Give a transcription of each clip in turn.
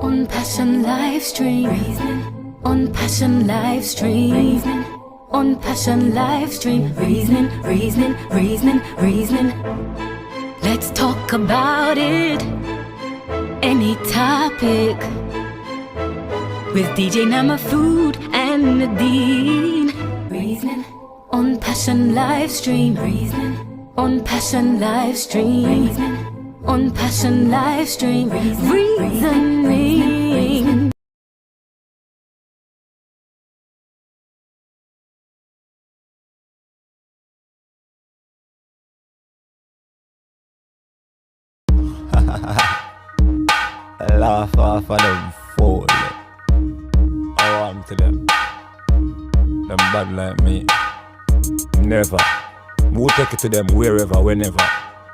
On Passion live stream. On Passion live stream. On Passion live stream. Reasoning. Let's talk about it. Any topic. With DJ Nyamafood and Nadine. Reasoning. On Passion live stream. On Passion live stream. On Passion live stream. Reasoning. Laugh off of them fool. I want to them. Them bad like me. Never. Who take it to them wherever, whenever.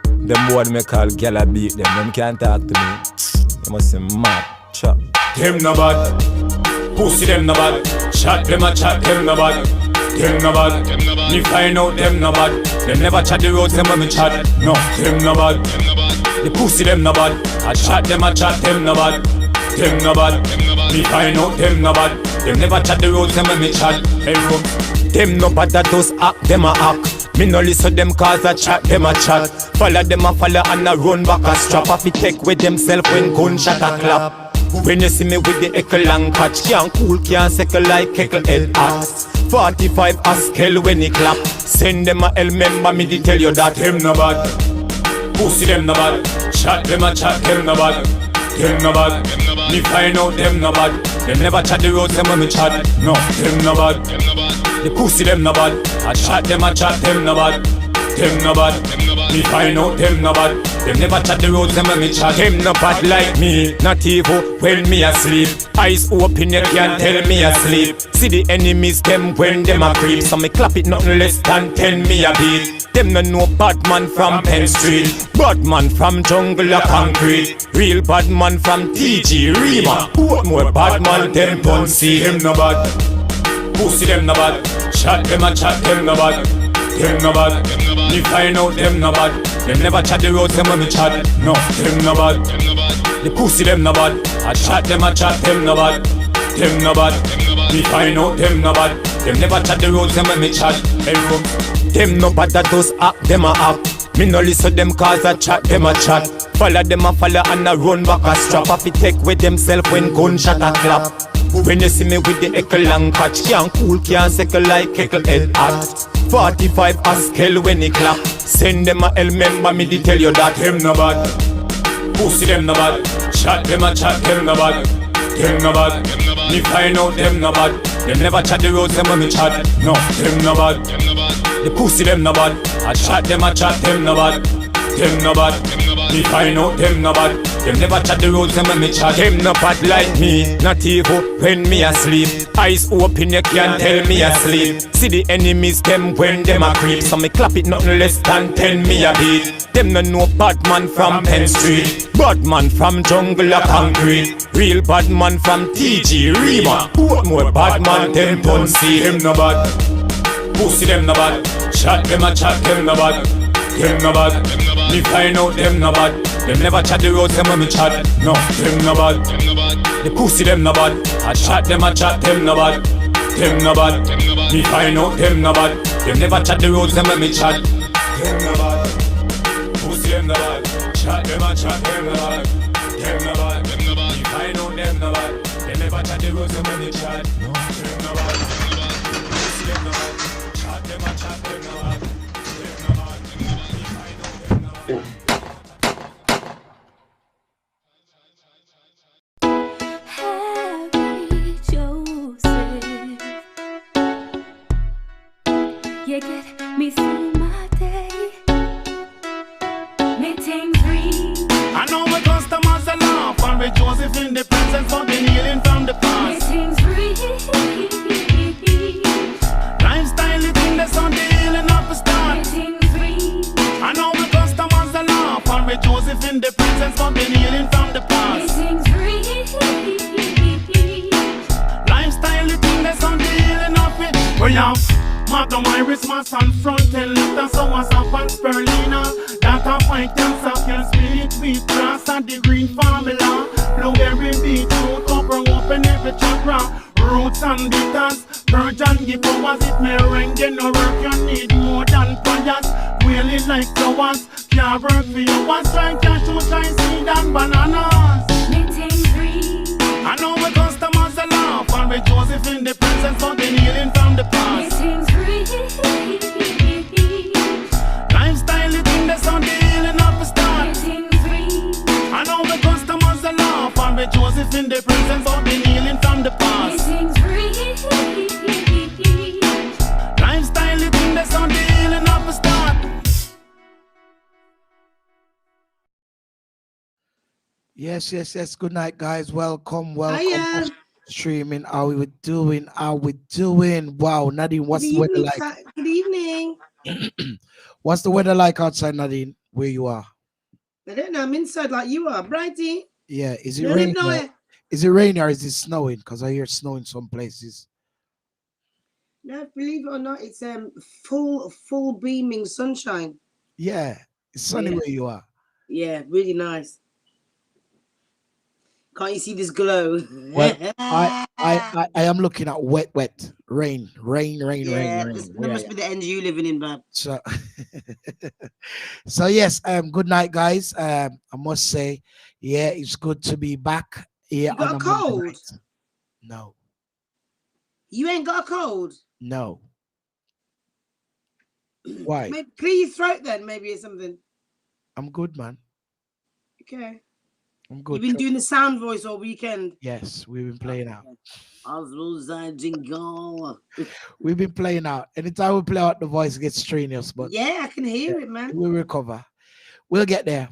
Them boy me call gyal a beat them. Them can't talk to me. You must say mad. Chop. Them no bad. Pussy them no bad. Chat them a chat them no bad. Them no bad. Me find out them no bad. Them never chat the roads them when me chat. No, them no bad. The pussy them no bad. I chat them no bad. Them no bad. Me find out them no bad. Them never chat the roads them when me chat. Hey, them no bad that does act, them a act. Me no listen them cause I chat, them a chat. Follow them a follow and a run back a strap. Off it take with themself when gunshot a clap. When you see me with the echo and catch, can't cool, can't second like heckle head ass. 45 a scale when he clap. Send them a L member, me to tell you that them no bad. Pussy them no bad. Chat them a chat, them no bad. Them no bad. Me find out them no bad. Them never chat the roads them when me chat. No, them no bad. The pussy them no bad. I chat them a chat, them no bad. Them no bad. Me find out them no bad. Them never chat the roads them when me chat. Them no bad like me, not evil when me asleep. Eyes open, you can't tell me asleep. See the enemies them when them a creep. So me clap it nothing less than 10 me a beat. Them no know bad man from Penn Street. Bad man from jungle or concrete. Real bad man from TG, Rima. What more bad man them don't see. Them no bad. Pussy them no bad. Chat them a chat, them no bad. Them no bad. Me find out them no bad. Them never chat the roads them when me chat. No, them no bad. The pussy them no bad. I chat them a chat, them no bad. Them no bad. Me find out them no bad. Them never chat the roads them when me chat. Hey, them no bad that does act, them a act. Me no listen them cause I chat, them a chat. Follow them a follow and a run back a strap. Off it take with themself when gunshot a clap. When you see me with the echo and catch, can't cool, can't second like heckle head act. 45 a scale when he clap. Send them a L member, me to tell you that them no bad. Pussy them no bad. Chat them a chat, them no bad. Them no bad. Me find out them no bad. Them never chat the roads them when me chat. No, them no bad. The pussy them no bad. I chat them a chat, them no bad. Them no bad. Me find out them no bad. Them never chat the roads them when me chat. Them no bad like me, not evil when me asleep. Eyes open, you can't tell me asleep. See the enemies them when them a creep. So me clap it nothing less than 10 me a beat. Them no know bad man from Penn Street. Bad man from jungle or concrete. Real bad man from TG, Rima. What more bad man them don't see. Them no bad. Pussy them no bad. Chat them a chat, them no bad. Them no bad. Me find out them no bad. Them never chat the roads them when me chat. No, them no bad. The pussy them no bad. I chat them a chat, them no bad. Them no bad. Me find out them no bad. Them never chat the roads them when me chat. Them no bad. Pussy them no bad. Chat them a chat, them no bad. Them no bad. Me find out them no bad. Them never chat the roads them when me chat. No, them no bad. Pussy them no bad. Chat them a chat, them no bad. Them no bad. Me find out them no bad. You get me through my day. Meetings read. I know my customers are laugh and with Joseph in the presence of the healing from the past. Meetings read. Lifestyle eating that's on the healing of the start. Meetings read. I know my customers are laugh and with Joseph in the presence of the healing from the past. Meetings read. Lifestyle eating that's on the healing of it. We have Magnum Iris, Mass and front and left and so was up on Spirulina. That up white cancer can split wheat grass and the green formula. Blueberry, beetroot, okra, open every chakra. Roots and bitters, purge and give powers. It may rain, then no work, you need more than prayers. Really like flowers, can't work for you. What's try cashew, try seed and bananas. Maintain green. I know my customers are laugh and with Joseph in the presence of the healing from the past. Maintain green. Lifestyle is in the sun, the healing of the start. Maintain green. I know my customers are laugh and with Joseph in the presence of the healing from the past. Maintain green. Lifestyle is in the sun, the healing of the start. Yes, yes, yes. Good night, guys. Welcome, welcome. Hiya. Streaming. How we doing? How we doing? Wow, Nadine, Good what's the weather evening. like? Good evening. What's the weather like outside, Nadine? Where you are? I don't know. I'm inside like you are, Brighty. Yeah, is it You don't raining? know it. Is it raining or is it snowing? Because I hear it snowing some places. No, believe it or not, it's full beaming sunshine. Yeah, it's sunny Yeah. where you are. Yeah, really nice. Can't you see this glow? Well, I am looking at wet rain. yeah, rain. that Yeah, must be the end you living in, bab. So, so yes, good night, guys. I must say, yeah, it's good to be back here. You got on a Monday cold? night. No, You ain't got a cold. no. Why? Maybe clear your throat then, maybe or something. I'm good, man. Okay. I'm You've good. been doing the sound voice all weekend. Yes, we've been playing out. Jingle. We've been playing out. Anytime we play out, the voice gets strenuous, but Yeah, I can hear it, man. we'll recover. We'll get there.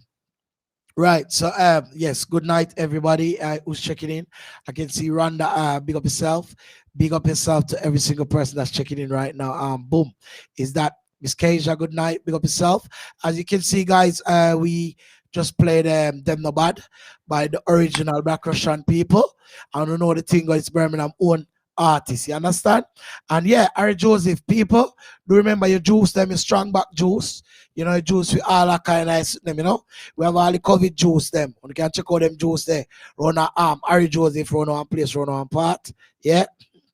Right. So yes, good night, everybody who's checking in. I can see Rhonda, big up yourself. Big up yourself to every single person that's checking in right now. Boom. Is that Miss Keisha? Good night. Big up yourself. As you can see, guys, we just played Them No Bad by the original Black Russian people. I don't know the thing, it's Birmingham own artist, you understand? And yeah, Harry Joseph people, do remember your juice them, your strong back juice. You know, juice with all that kind of them, you know. We have all the COVID juice them. You can check out them juice there. Run a Harry Joseph, run on place, run on part. Yeah.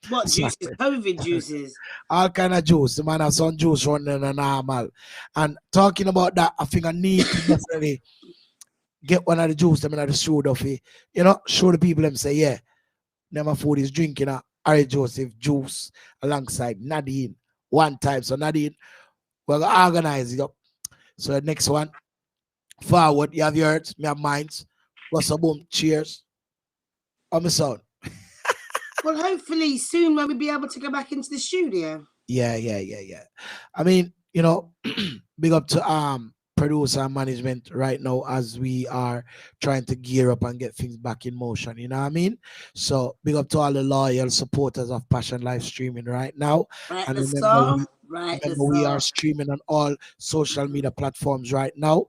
What juices? COVID juices. All kind of juice. The man have some juice running and normal. And talking about that, I think I need to definitely get one of the juice them in the show of it. You know, show the people them say, yeah, Nyamafood is drinking a Harry Joseph juice alongside Nadine one time. So Nadine, we're gonna organize it up. So the next one, forward, you have yours, me have mine. Plus a boom, cheers. On my sound. Well, hopefully soon when we be able to go back into the studio. Yeah. I mean, you know, big up to producer and management right now as we are trying to gear up and get things back in motion. You know what I mean? So big up to all the loyal supporters of Passion Live Streaming right now. Right, And let's remember, go. Right, let's we are go. streaming on all social media platforms right now.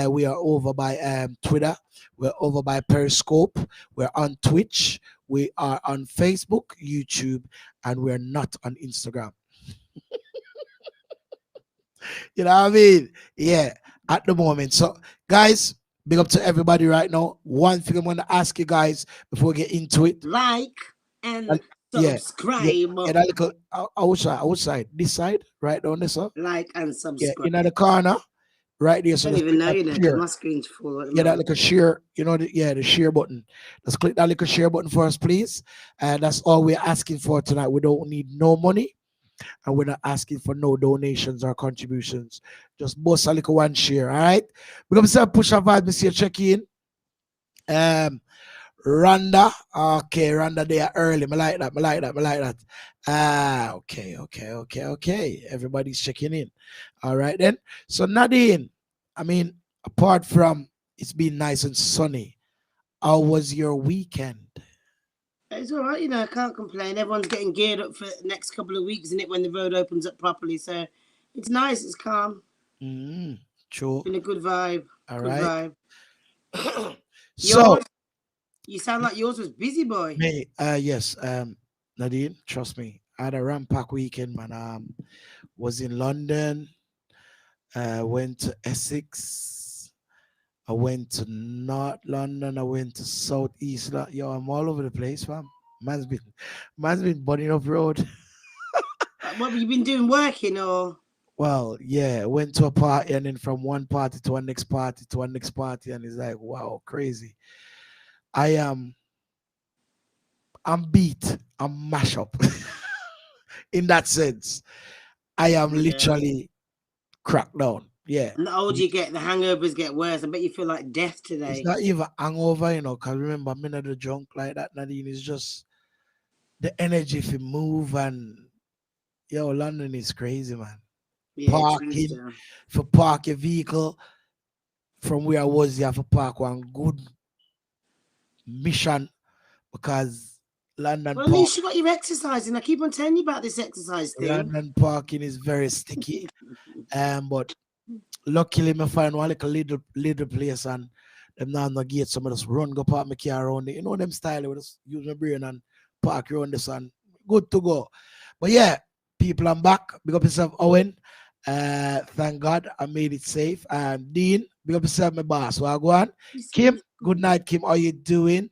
We are over by Twitter. We're over by Periscope. We're on Twitch. We are on Facebook, YouTube, and we're not on Instagram. You know what I mean? Yeah, at the moment. So, guys, big up to everybody right now. One thing I'm going to ask you guys before we get into it. Like and Yeah, subscribe. Yeah, that little outside, this side, right down there, so. Like and Yeah, subscribe. in the corner, right there. I So don't just even click know, that you know, 'cause share. my screen's full. Yeah, that little share, you know, the share button. Let's click that little share button for us, please. And that's all we're asking for tonight. We don't need no money, and we're not asking for no donations or contributions. Just bust a little one share, all right? We're gonna say push a vibe, Mr. Check in. Rhonda, okay, Rhonda, they are early. I like that. Okay. Everybody's checking in. All right then. So Nadine, I mean, apart from it's been nice and sunny, how was your weekend? It's all right, you know, I can't complain. Everyone's getting geared up for the next couple of weeks, isn't it, when the road opens up properly. So it's nice, it's calm. True. Been a good vibe. All Good right. vibe. So You sound like yours was busy, boy. me, yes, Nadine, trust me, I had a rampack weekend, man. Was in London, went to Essex, I went to North London. I went to Southeast London. Yo, I'm all over the place, fam. Man's been bunning up road. What have you been doing? Working or? Well, yeah, went to a party and then from one party to one next party to one next party, and it's like, wow, crazy. I am, I'm beat. I'm mash up. In that sense, I am Yeah. literally cracked down. Yeah. And the older you get, the hangovers get worse. I bet you feel like death today. It's not even hangover, because remember, I'm not a drunk like that, Nadine. It's just the energy if you move, and yo, London is crazy, man. Yeah, Parking, for park your vehicle from where I was, you have to park one good mission because London Well, at least you got your exercising. I keep on telling you about this exercise thing. London parking is very sticky. But luckily me find one like a little place and them now no gate, some of us run go park my car around it. You know them style with us use my brain and park around the sun. Good to go. But yeah, people, I'm back. Big up yourself, Owen. Thank God I made it safe. And Dean, big up yourself, my boss. Well, go on. Kim, good night, Kim. How you doing?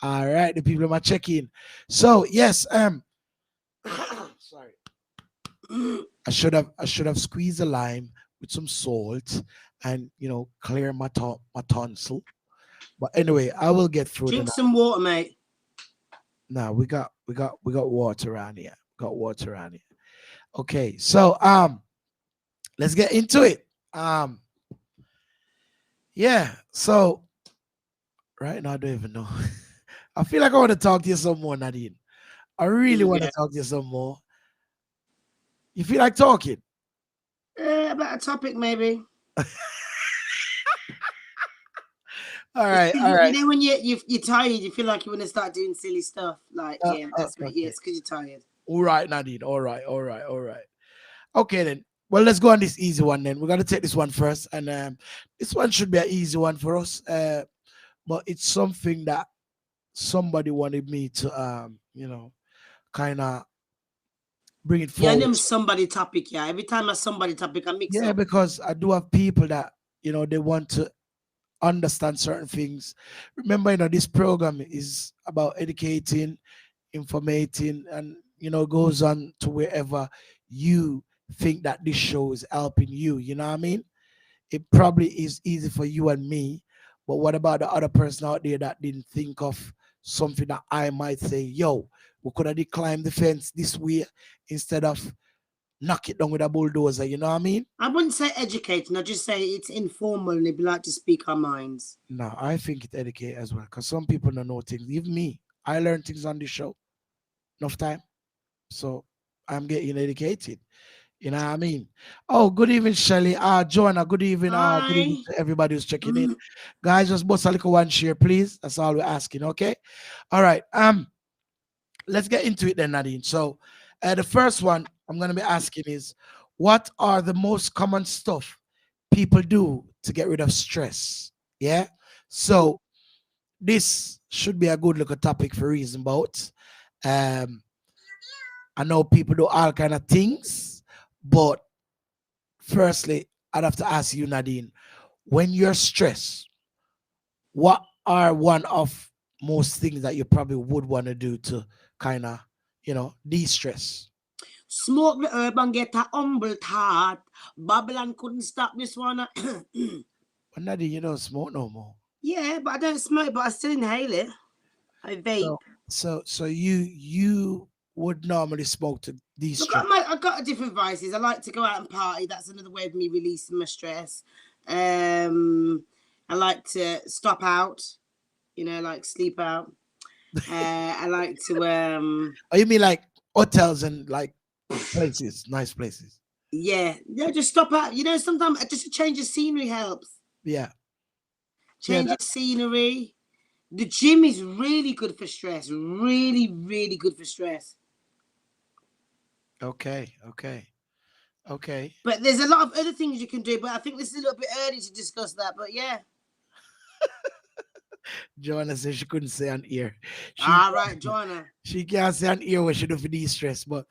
All right, the people are checking. So yes, sorry. I should have squeezed a lime with some salt and clear my tonsil. But anyway, I will get through. Drink some water, mate. No, we got water around here. Got water around here. Okay, so let's get into it. Yeah, so right now I don't even know. I feel like I want to talk to you some more, Nadine. I really want to talk to you some more. You feel like talking? About a topic, maybe. All right. You know when you're tired, you feel like you want to start doing silly stuff. Like, that's right. Yeah, it's because you're tired. All right, Nadine. All right. Okay, then. Well, let's go on this easy one then. We're going to take this one first. And this one should be an easy one for us. But it's something that somebody wanted me to, kind of bring it forward. Yeah, them somebody topic, yeah. Every time a somebody topic, I mix up. Yeah, because I do have people that, they want to understand certain things. Remember, this program is about educating, informating, and, goes on to wherever you think that this show is helping you. You know what I mean? It probably is easy for you and me, but what about the other person out there that didn't think of something that I might say, yo, we could have climbed the fence this way instead of knock it down with a bulldozer, you know what I mean? I wouldn't say educating, I'd just say it's informal and they'd like to speak our minds. No, I think it educate as well, because some people don't know things. Even me, I learn things on this show. Enough time. So I'm getting educated. You know what I mean? Oh, good evening, Shelly. Joanna, good evening. Good evening to everybody who's checking in. Guys, just bust a little one share, please. That's all we're asking, okay? All right. Let's get into it then, Nadine. So the first one I'm going to be asking is, what are the most common stuff people do to get rid of stress? Yeah? So this should be a good little topic for reason about. I know people do all kind of things, but firstly, I'd have to ask you, Nadine, when you're stressed, what are one of most things that you probably would want to do to kind of, de-stress? Smoke the herb and get a humble thought. Babylon couldn't stop this one. But Nadine, you don't smoke no more. Yeah, but I don't smoke, but I still inhale it. I vape. So you would normally smoke to de-stress? I got different vices. I like to go out and party. That's another way of me releasing my stress. I like to stop out, like sleep out. I like to Oh, you mean like hotels and like places, nice places? Yeah, just stop out. Sometimes just a change of scenery helps. Yeah. Change of scenery. The gym is really good for stress. Really, really good for stress. Okay. But there's a lot of other things you can do, but I think this is a little bit early to discuss that. But yeah. Joanna said she couldn't say on ear. All right, Joanna. She can't say on ear what she do for de-stress, but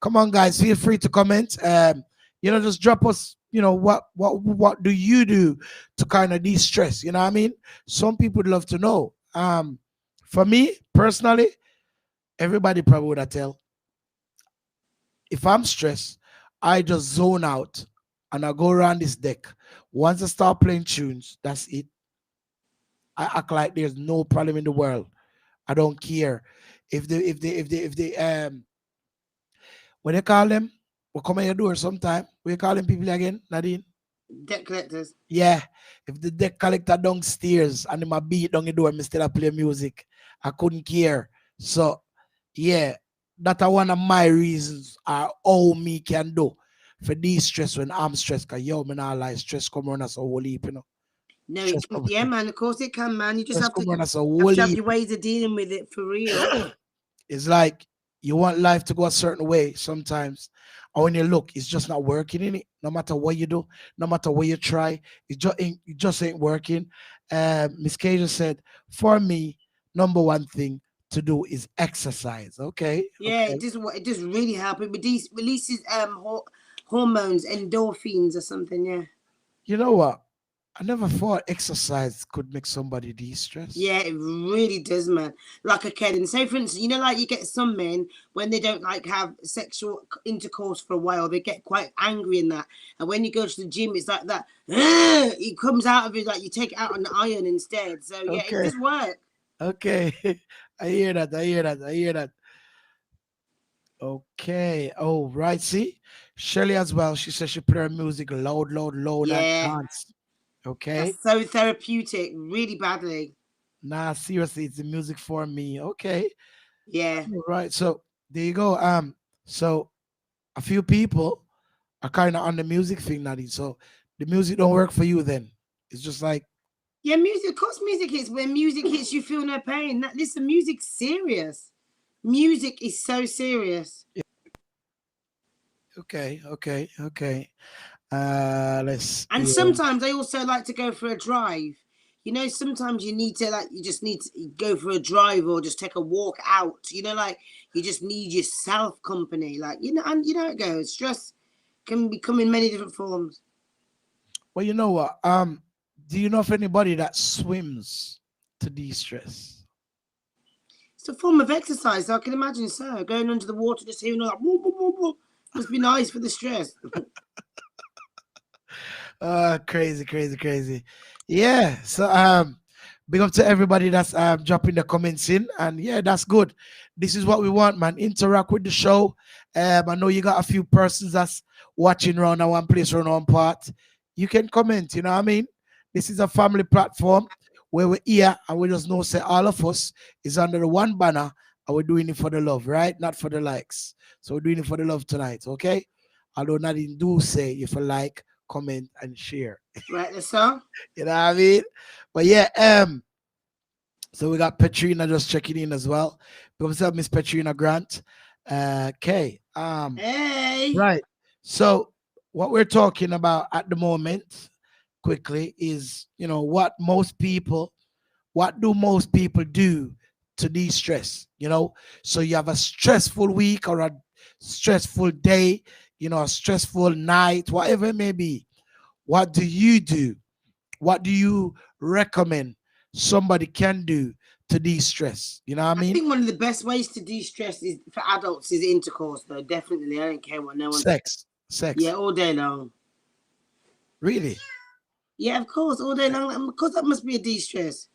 come on, guys, feel free to comment. Just drop us, what do you do to kind of de-stress? You know what I mean? Some people would love to know. For me personally, everybody probably would have tell. If I'm stressed, I just zone out and I go around this deck. Once I start playing tunes, that's it. I act like there's no problem in the world. I don't care if they what they call them, will come at your door sometime. We call them people again, Nadine. Debt collectors. Yeah. If the deck collector downstairs and him a beat down the door, me still a play music. I couldn't care. So yeah, that's one of my reasons how me can do for de-stress when I'm stressed. Cause yo, me not like stress come on us a whole heap, No, Stress come, yeah, man. Of course it can, man. You just stress have to come on us a have whole to have heap. your ways of dealing with it for real. It's like you want life to go a certain way sometimes. And when you look, it's just not working in it. No matter what you do, no matter what you try, it just ain't working. Miss Cajun said, for me, number one thing to do is exercise. Okay. Yeah, Okay. it does really help. It releases hormones, endorphins or something. Yeah. You know what? I never thought exercise could make somebody de-stress. Yeah, it really does, man. Like I said, and say for instance, like you get some men when they don't like have sexual intercourse for a while, they get quite angry in that. And when you go to the gym, it's like that. It comes out of it like you take it out on the iron instead. So yeah, it Okay. does work. Okay. I hear that. I hear that. I hear that. Okay. Oh, right. See, Shelly as well. She says she play her music loud, loud, loud, and Yeah, dance. Okay. that's so therapeutic, really badly. Nah, seriously, it's the music for me. Okay. Yeah. All right. So there you go. So a few people are kind of on the music thing, Nadine. So the music don't work for you then. It's just like, Yeah, music. Of course, music hits. When music hits, you feel no pain. Listen, music's serious. Music is so serious. okay, okay, okay. Let's And yeah. sometimes I also like to go for a drive. Sometimes you just need to go for a drive or just take a walk out. Like you just need your self company. Like and you know how it goes. Stress can become in many different forms. Well, you know what? Do you know of anybody that swims to de-stress? It's a form of exercise. So I can imagine so going under the water, just hearing all that. Whoop, whoop, whoop, whoop. Must be nice for the stress. Crazy, crazy, crazy. Yeah. So big up to everybody that's dropping the comments in. And yeah, that's good. This is what we want, man. Interact with the show. I know you got a few persons that's watching around one place or one part. You can comment, you know what I mean? This is a family platform where we're here and we just know say all of us is under the one banner and we're doing it for the love, right? Not for the likes. So we're doing it for the love tonight, okay? Although Nadine do say if you like, comment and share. Right, that's all. You know what I mean? But yeah, so we got Petrina just checking in as well. What's up, Miss Petrina Grant? Okay. Hey. Right. So what we're talking about at the moment, quickly, is what do most people do to de-stress? So you have a stressful week or a stressful day, a stressful night, whatever it may be. What do you do? What do you recommend somebody can do to de-stress? You know what I I mean? think one of the best ways to de-stress is for adults is intercourse, though. Definitely, I don't care what no one. Sex. Yeah, all day long. Really? Yeah, of course, all day long. Of course, that must be a de-stress.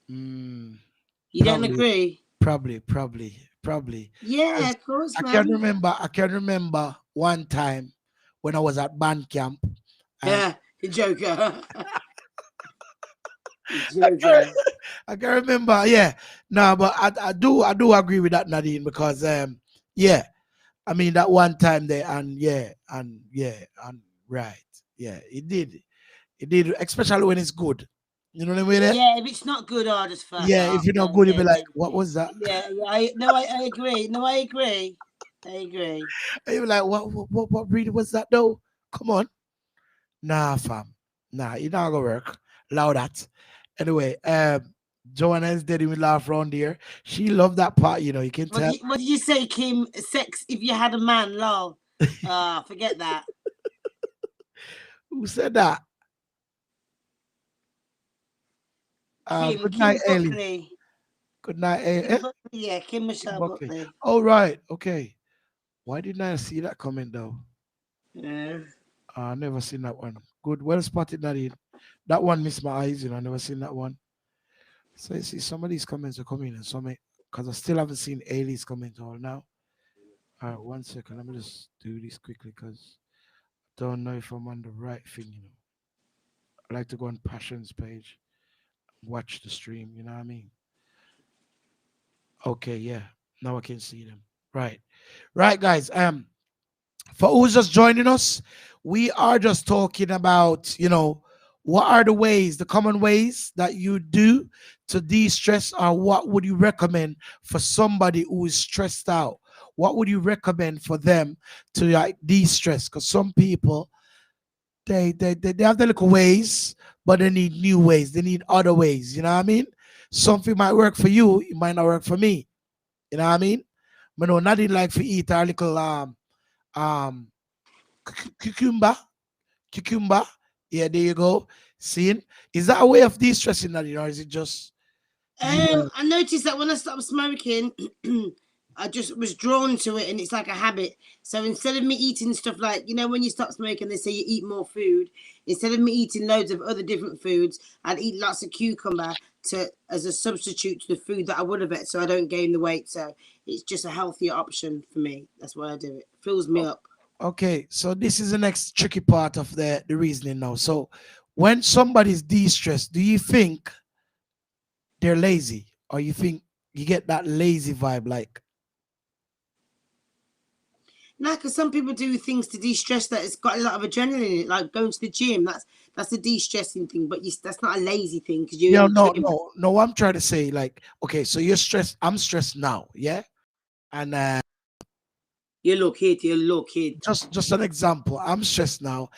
Mm, You don't probably, agree? probably. Yeah, 'Cause of course, I can man. remember. I can remember one time when I was at band camp, and Yeah, you joker. You I can, joker. I can remember. Yeah, no, but I do agree with that, Nadine, because yeah, I mean that one time there, and and right, yeah, it did, especially when it's good. You know what I mean? Yeah, if it's not good, I'll just fuck Yeah, if off. you're not Yeah, good, you'll yeah, be yeah, like, what was that? yeah. I agree. No, I agree. I agree. And you're like, what really was that though? Come on. Nah, fam. Nah, it not gonna work. Allow that. Anyway, Joanna is dead with laugh around here. She loved that part, you can tell. What did you say, Kim? Sex if you had a man, lol. Ah, forget that. Who said that? Good night, Kim Ailey. Buckley. Good night, Kim Ailey. Buckley, yeah, Kim Michelle Buckley. Buckley. All right. Okay. Why didn't I see that comment though? Yeah. I never seen that one. Good. Well spotted, Nadine. That one missed my eyes. I never seen that one. So you see, some of these comments are coming and some because I still haven't seen Ailey's comment all now. All right, 1 second. Let me just do this quickly because I don't know if I'm on the right thing. I like to go on Passion's page, watch the stream. You know what I mean? Okay, yeah. Now I can see them. Right. Right, guys. For who's just joining us, we are just talking about, what are the ways, the common ways that you do to de-stress, or what would you recommend for somebody who is stressed out? What would you recommend for them to like de-stress? Because some people they have their little ways, but they need new ways. They need other ways. You know what I mean? Something might work for you, it might not work for me. You know what I mean? But no, nothing like to eat our little um cucumber. Cucumber. Yeah, there you go. Seeing? Is that a way of de-stressing that, or is it just I noticed that when I stopped smoking, I just was drawn to it, and it's like a habit. So instead of me eating stuff like, when you stop smoking, they say you eat more food. Instead of me eating loads of other different foods, I'd eat lots of cucumber as a substitute to the food that I would have ate, so I don't gain the weight. So it's just a healthier option for me. That's why I do it. Fills me up. Okay, so this is the next tricky part of the reasoning now. So when somebody's de-stressed, do you think they're lazy, or you think you get that lazy vibe like? No, because some people do things to de-stress that it's got a lot of adrenaline in it, like going to the gym. That's a de-stressing thing, but that's not a lazy thing because you're in the gym. No. I'm trying to say, like, okay, so you're stressed. I'm stressed now, yeah, and You look it. just an example. I'm stressed now.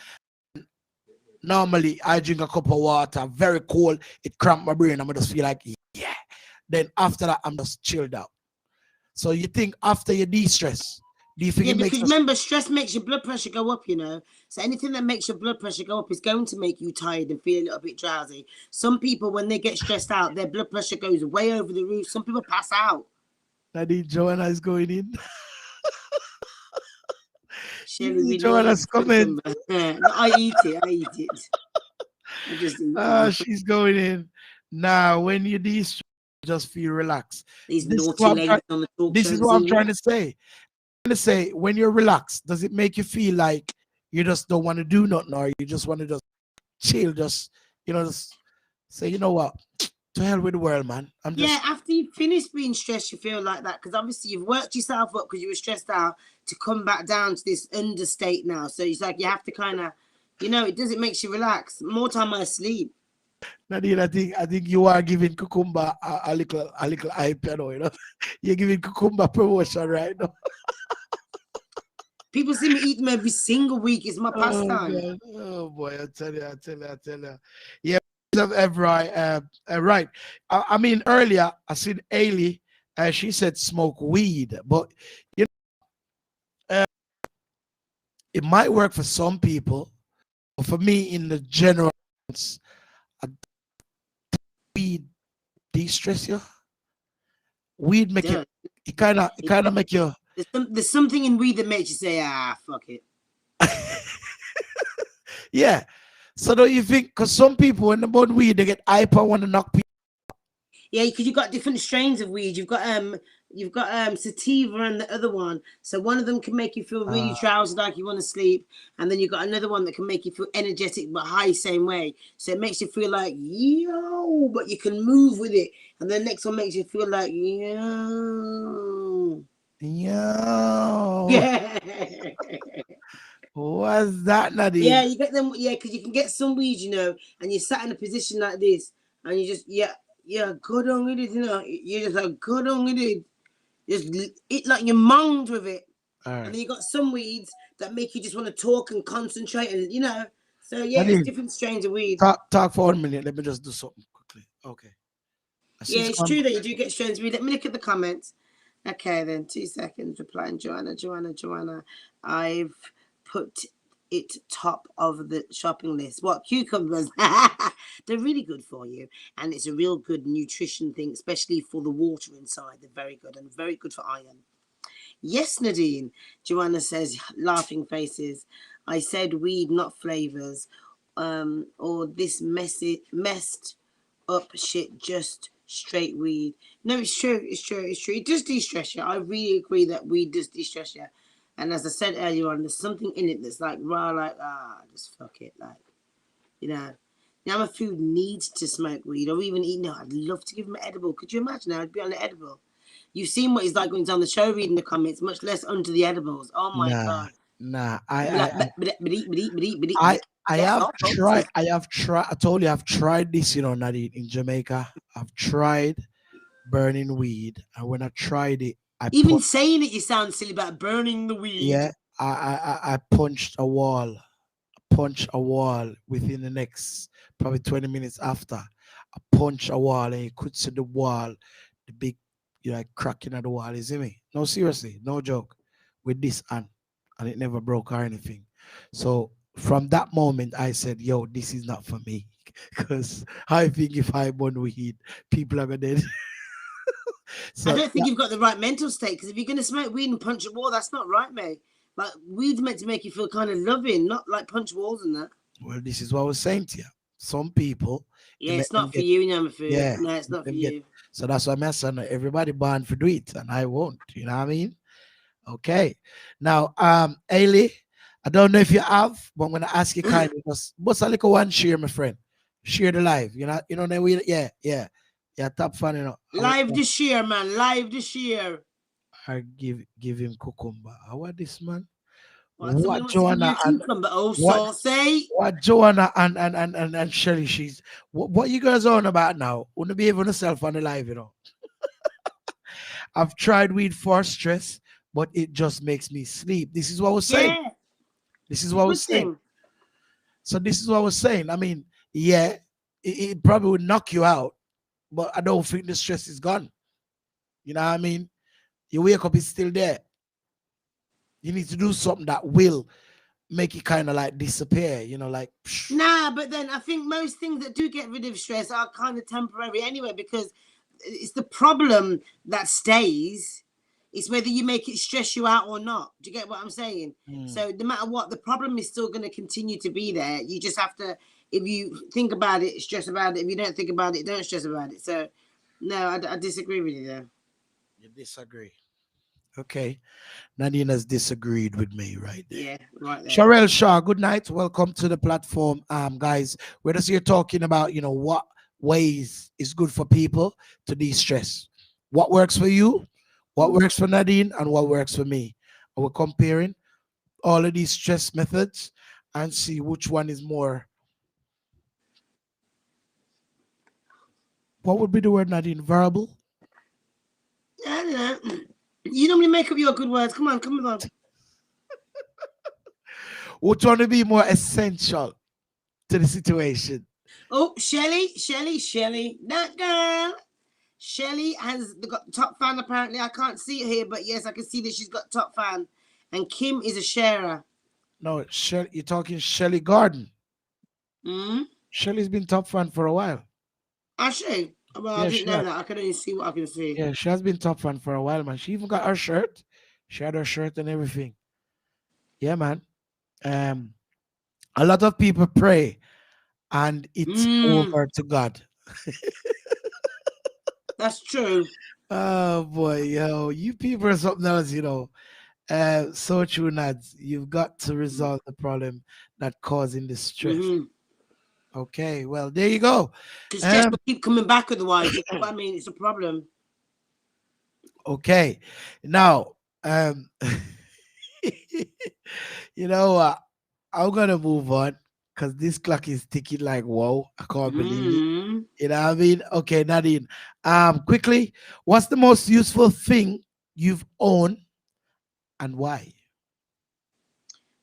Normally, I drink a cup of water, very cold. It cramp my brain. I'm just feel like, yeah. Then after that, I'm just chilled out. So you think after you de-stress, do you think it makes remember, stress makes your blood pressure go up, So anything that makes your blood pressure go up is going to make you tired and feel a little bit drowsy. Some people, when they get stressed out, their blood pressure goes way over the roof. Some people pass out. Nadine, Joanna is going in. Shelly, Joanna's coming. I eat it. I just eat it. She's going in. Now, when you de-stress, you just feel relaxed. These naughty ladies on the talk This is what I'm trying to say. When you're relaxed, does it make you feel like you just don't want to do nothing, or you just want to just chill, just say, you know what, to hell with the world, man. After you finish being stressed, you feel like that because obviously you've worked yourself up because you were stressed out to come back down to this understate now. So it's like you have to kind of, it doesn't make you relax. More time I sleep. Nadine, I think you are giving cucumber a little hype, You're giving cucumber promotion right now. People see me eat them every single week. It's my pastime. Oh boy, I tell you. Yeah, right. I mean, earlier I seen Ailey. She said smoke weed, but it might work for some people. But for me, in the general sense, weed de-stress you. Weed make it kind of make you. There's something in weed that makes you say, fuck it. Yeah. So don't you think? Because some people, when they burn weed, they get hyper, want to knock people. Yeah, because you've got different strains of weed. You've got sativa and the other one. So one of them can make you feel really drowsy, like you want to sleep, and then you've got another one that can make you feel energetic but high same way. So it makes you feel like yo, but you can move with it. And the next one makes you feel like yo. Yeah. What's that, Nadine? Yeah, you get them. Yeah, because you can get some weed, and you're sat in a position like this, and you just go on with it, You just like go on with it. Just eat like you're monged with it. Right. And then you got some weeds that make you just want to talk and concentrate, and So yeah, Nadine, it's different strains of weed. Talk for 1 minute. Let me just do something quickly. Okay. Yeah, it's true that you do get strains of weed. Let me look at the comments. Okay, then 2 seconds. Replying, Joanna. I've put it top of the shopping list. What, cucumbers? They're really good for you, and it's a real good nutrition thing, especially for the water inside. They're very good and very good for iron. Yes, Nadine. Joanna says, laughing faces. I said weed, not flavors. Or this messed up shit, just straight weed. No, it's true. It does de-stress you. I really agree that weed does de-stress you. And as I said earlier on, there's something in it that's like, just fuck it. Like, you know. Nyamafood needs to smoke weed or even eat. No, I'd love to give him an edible. Could you imagine? I'd be on the edible. You've seen what he's like going down the show reading the comments, much less under the edibles. Oh my Nah, God. nah. I I have tried. I have tried. I told you I've tried this. Nadine, in Jamaica. I've tried burning weed, and when I tried it, I Even saying it, you sound silly about burning the weed. yeah, I punched a wall. Punch a wall within the next probably 20 minutes after. I punch a wall, and you could see the wall, the big, like cracking at the wall. You see me? No, seriously, no joke. With this and it never broke or anything. So from that moment, I said, "Yo, this is not for me," because I think if I burn weed, people are gonna. So I don't think you've got the right mental state, because if you're going to smoke weed and punch a wall, that's not right, mate. Like, weed's meant to make you feel kind of loving, not like punch walls and that. well, this is what I was saying to you. Some people, Yeah, it's not for you, Nyamafood. yeah, No, it's not for you. So that's why I'm saying everybody born for do it, and I won't. You know what I mean? Okay. Now, Ailey, I don't know if you have, but I'm gonna ask you kindly, what's a little one share, my friend? Share the live. Yeah. Top fan, Live this year, man. Live this year. I give him cucumber. What this man? What Joanna and what Joanna and Shelly, what you guys on about now? Wanna be able to self on the live, I've tried weed for stress, but it just makes me sleep. This is what I was saying. This is what I was saying. So this is what I was saying. I mean, yeah, it probably would knock you out, but I don't think the stress is gone. You know what I mean? You wake up, it's still there. You need to do something that will make it kind of like disappear, like. Nah, but then I think most things that do get rid of stress are kind of temporary anyway, because it's the problem that stays. It's whether you make it stress you out or not. Do you get what I'm saying? So no matter what, the problem is still going to continue to be there. You just have to, if you think about it, stress about it. If you don't think about it, don't stress about it. So no, I disagree with you there. You disagree. Okay. Nadine has disagreed with me right there. Yeah, right there. Sharelle Shaw, good night. Welcome to the platform. Guys, we're just here talking about, what ways is good for people to de-stress. What works for you, what works for Nadine, and what works for me. And we're comparing all of these stress methods and see which one is more. What would be the word, Nadine? Verbal? I don't know. You normally make up your good words. Come on. Which one would be more essential to the situation? Oh, Shelly. That girl. Shelly has got top fan, apparently. I can't see it here, but yes, I can see that she's got top fan. And Kim is a sharer. No, you're talking Shelly Garden. Hmm? Shelly's been top fan for a while. Actually, well, I didn't know that. I can only see what I can see. Yeah, she has been top fan for a while, man. She even got her shirt. She had her shirt and everything. Yeah, man. A lot of people pray, and it's over to God. That's true. Oh boy, you people are something else, so true, Nads. You've got to resolve the problem that's causing the stress. Okay, well, there you go. The stress will keep coming back otherwise. You know what I mean? It's a problem. Okay, now, you know what? I'm gonna move on because this clock is ticking like whoa. I can't believe it. You know what I mean? Okay, Nadine. Quickly, what's the most useful thing you've owned and why?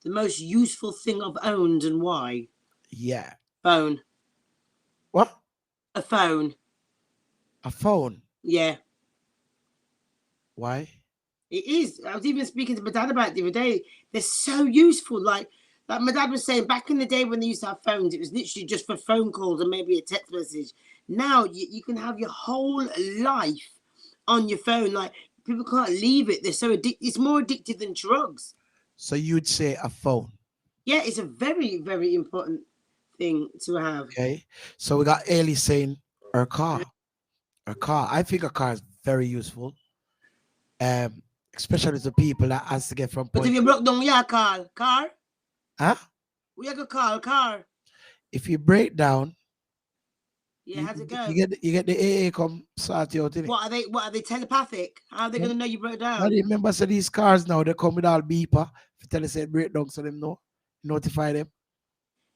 The most useful thing I've owned and why? Yeah. Phone. What? A phone. A phone? Yeah. Why? It is. I was even speaking to my dad about it the other day. They're so useful. Like my dad was saying, back in the day when they used to have phones, it was literally just for phone calls and maybe a text message. Now you can have your whole life on your phone. Like people can't leave it. They're so addicted. It's more addictive than drugs. So you'd say a phone. Yeah, it's a very, very important thing to have. Okay. So we got Ailey saying her car. Her car. I think a car is very useful. Especially to people that has to get from But if point. you broke down, yeah, car. Huh? We have a car. If you break down, Yeah, how's it go? you get the AA come sort you out in it. What are they telepathic? How are they gonna know you broke down? Now remember, so these cars now they come with all beeper. If you tell us it break down, so them know, notify them.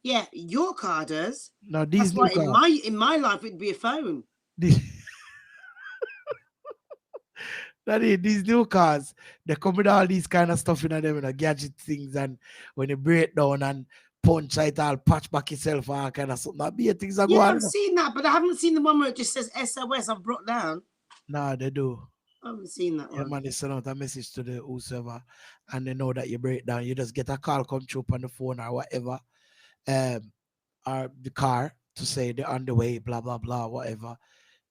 Yeah, your car does. Now these That's new why cars, in my life it'd be a phone. these new cars, they come with all these kind of stuff in them, gadget things, and when you break down and punch it, all patch back yourself, all kind of something. That be things that go Yeah, on. I've seen that, but I haven't seen the one where it just says SOS. I've brought down. Nah, they do. I haven't seen that Yeah, one. man, they send out a message to the whoever, and they know that you break down. You just get a call come through on the phone or whatever, or the car to say they're on the way, blah blah blah, whatever.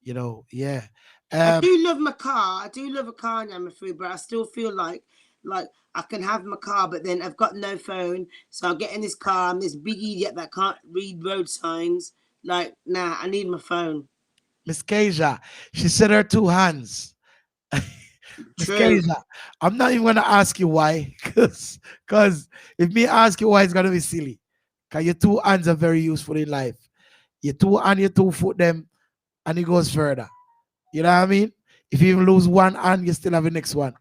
Yeah. I do love my car. I do love a car, Nyamafood, but I still feel like I can have my car, but then I've got no phone, so I'll get in this car. I'm this big idiot that can't read road signs. Like, nah, I need my phone. Miss Keisha, she said her two hands. Miss True. Keisha, I'm not even gonna ask you why, because if me ask you why, it's gonna be silly. Because your two hands are very useful in life. Your two and your two foot them, and it goes further. You know what I mean? If you even lose one hand, you still have the next one.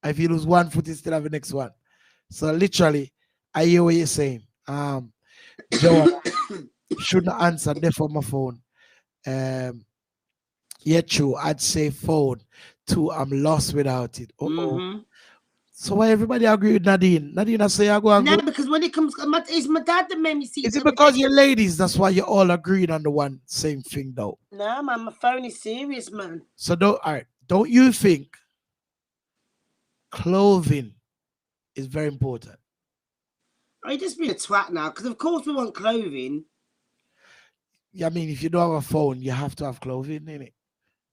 If you lose one foot, you still have the next one. So literally, I hear what you're saying. Joe shouldn't answer there for my phone. Yeah, true. I'd say phone. Two, I'm lost without it. Mm-hmm. So why everybody agree with Nadine? Nadine, I say I go and No, go. because when it comes, it's my dad that made me see. Is it because you're ladies? That's why you all agreed on the one same thing, though. No, man, my phone is serious, man. So don't you think clothing is very important? I just been a twat now, because of course we want clothing. Yeah, I mean, if you don't have a phone, you have to have clothing in it.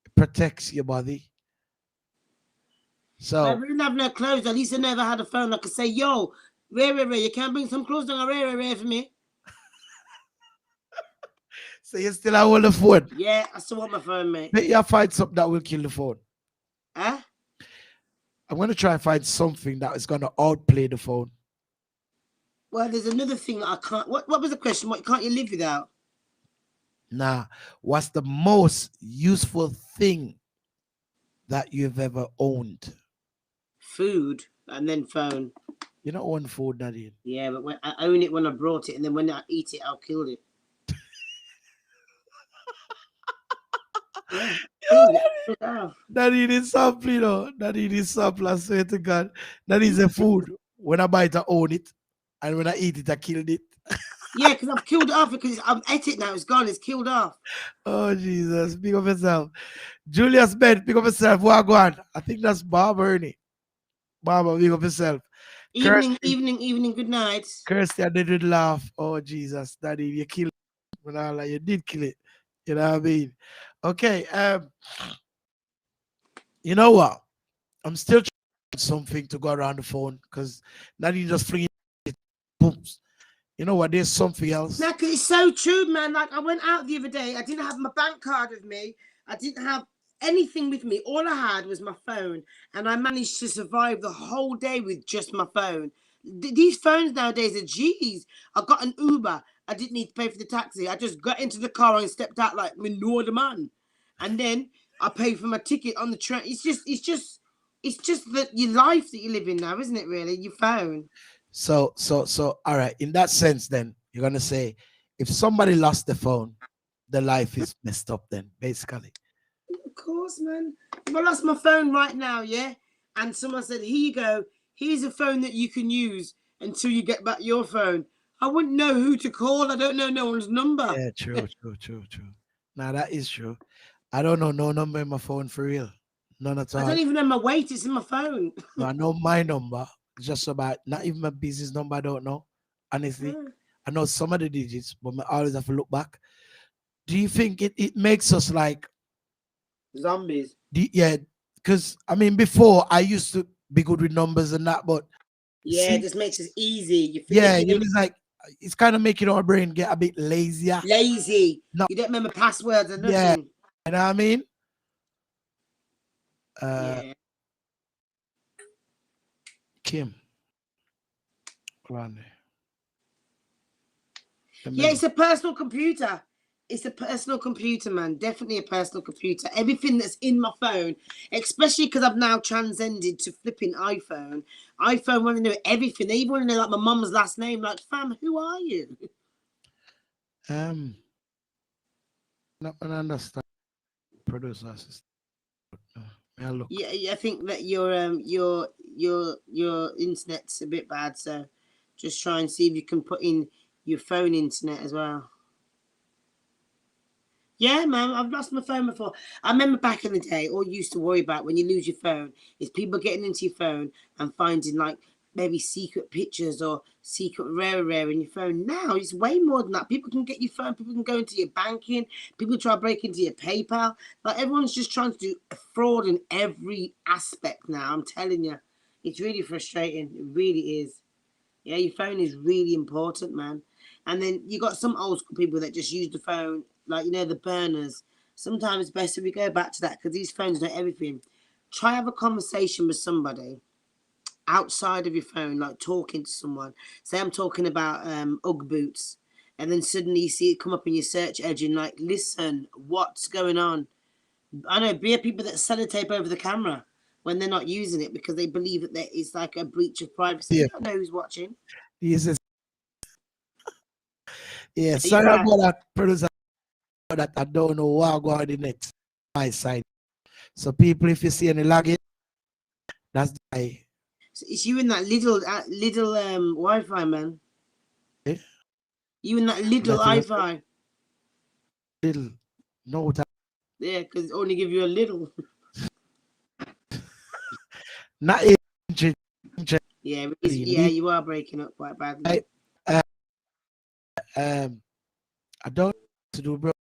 It protects your body. So I didn't have no clothes. At least I never had a phone. I could say, "Yo, Ray, you can't bring some clothes down, Ray, for me." So you still have all the phone? Yeah, I still want my phone, mate. Maybe you find something that will kill the phone. Huh? I'm gonna try and find something that is gonna outplay the phone. Well, there's another thing that I can't. What was the question? What can't you live without? Nah, what's the most useful thing that you've ever owned? Food and then phone. You don't own food, Nadine. Yeah, but when I own it when I brought it, and then when I eat it, I'll kill it. Yeah. Nadine is sample, you know. Nadine is sample, I swear to God. That is a food. When I buy it, I own it. And when I eat it, I killed it. Yeah, because I've killed it off because I've ate it now. It's gone. It's killed off. Oh, Jesus. Pick up yourself. Julius Ben, pick up yourself. What go on? I think that's Barbara, Ernie. Barbara, pick up yourself. Evening. Good night. Kirsty, I didn't laugh. Oh, Jesus. Daddy, you killed it. You did kill it. You know what I mean? Okay. You know what? I'm still trying something to go around the phone because Nadine just flinging it. Booms. You know what? There's something else. No, because it's so true, man. Like I went out the other day. I didn't have my bank card with me. I didn't have anything with me. All I had was my phone, and I managed to survive the whole day with just my phone. These phones nowadays are G's. I got an Uber. I didn't need to pay for the taxi. I just got into the car and stepped out like me no the man, and then I paid for my ticket on the train. It's just that your life that you live in now, isn't it? Really, your phone. So, all right. In that sense, then you're gonna say, if somebody lost the phone, the life is messed up. Then, basically. Of course, man. If I lost my phone right now, yeah, and someone said, "Here you go. Here's a phone that you can use until you get back your phone." I wouldn't know who to call. I don't know no one's number. Yeah, true. Now that is true. I don't know no number in my phone for real. None at I all. don't even know my weight. It's in my phone. No, I know my number. It's just about not even my business number. I don't know. Honestly, I know some of the digits, but I always have to look back. Do you think it makes us like Zombies. yeah? Because I mean, before I used to be good with numbers and that, but Yeah, see, it just makes it easy. You yeah, forget it's like it's kind of making our brain get a bit lazier. lazy. No, You don't remember passwords or yeah, nothing. you know what I mean? Yeah. Kim, Randy. Yeah, it's a personal computer. It's a personal computer, man. Definitely a personal computer. Everything that's in my phone, especially because I've now transcended to flipping iPhone. iPhone want to know everything. They even want to know like my mum's last name. Like, fam, who are you? Not gonna understand producer assistant. May I look? Yeah, I think that your internet's a bit bad, so just try and see if you can put in your phone internet as well. Yeah, man, I've lost my phone before. I remember back in the day, all you used to worry about when you lose your phone is people getting into your phone and finding like maybe secret pictures or secret rare in your phone. Now it's way more than that. People can get your phone, people can go into your banking, people try to break into your PayPal. Like everyone's just trying to do fraud in every aspect now. I'm telling you, it's really frustrating. It really is. Yeah, your phone is really important, man. And then you got some old school people that just use the phone, like, you know, the burners. Sometimes it's best if we go back to that because these phones know everything. Try have a conversation with somebody outside of your phone, like talking to someone. Say I'm talking about Ugg boots, and then suddenly you see it come up in your search engine, like, listen, what's going on? I know, be people that sellotape over the camera when they're not using it because they believe that it's like a breach of privacy. Yeah. You don't know who's watching. Yes, yeah. Are you Sorry back? about that, producer. That I don't know what go on the net my side. So people, if you see any lagging, that's the guy. So it's you in that little Wi-Fi, man. Eh? You in that little That is Wi-Fi. little no time. Yeah, because it only give you a little. Not inch. Yeah, you are breaking up quite badly. I don't to do, bro.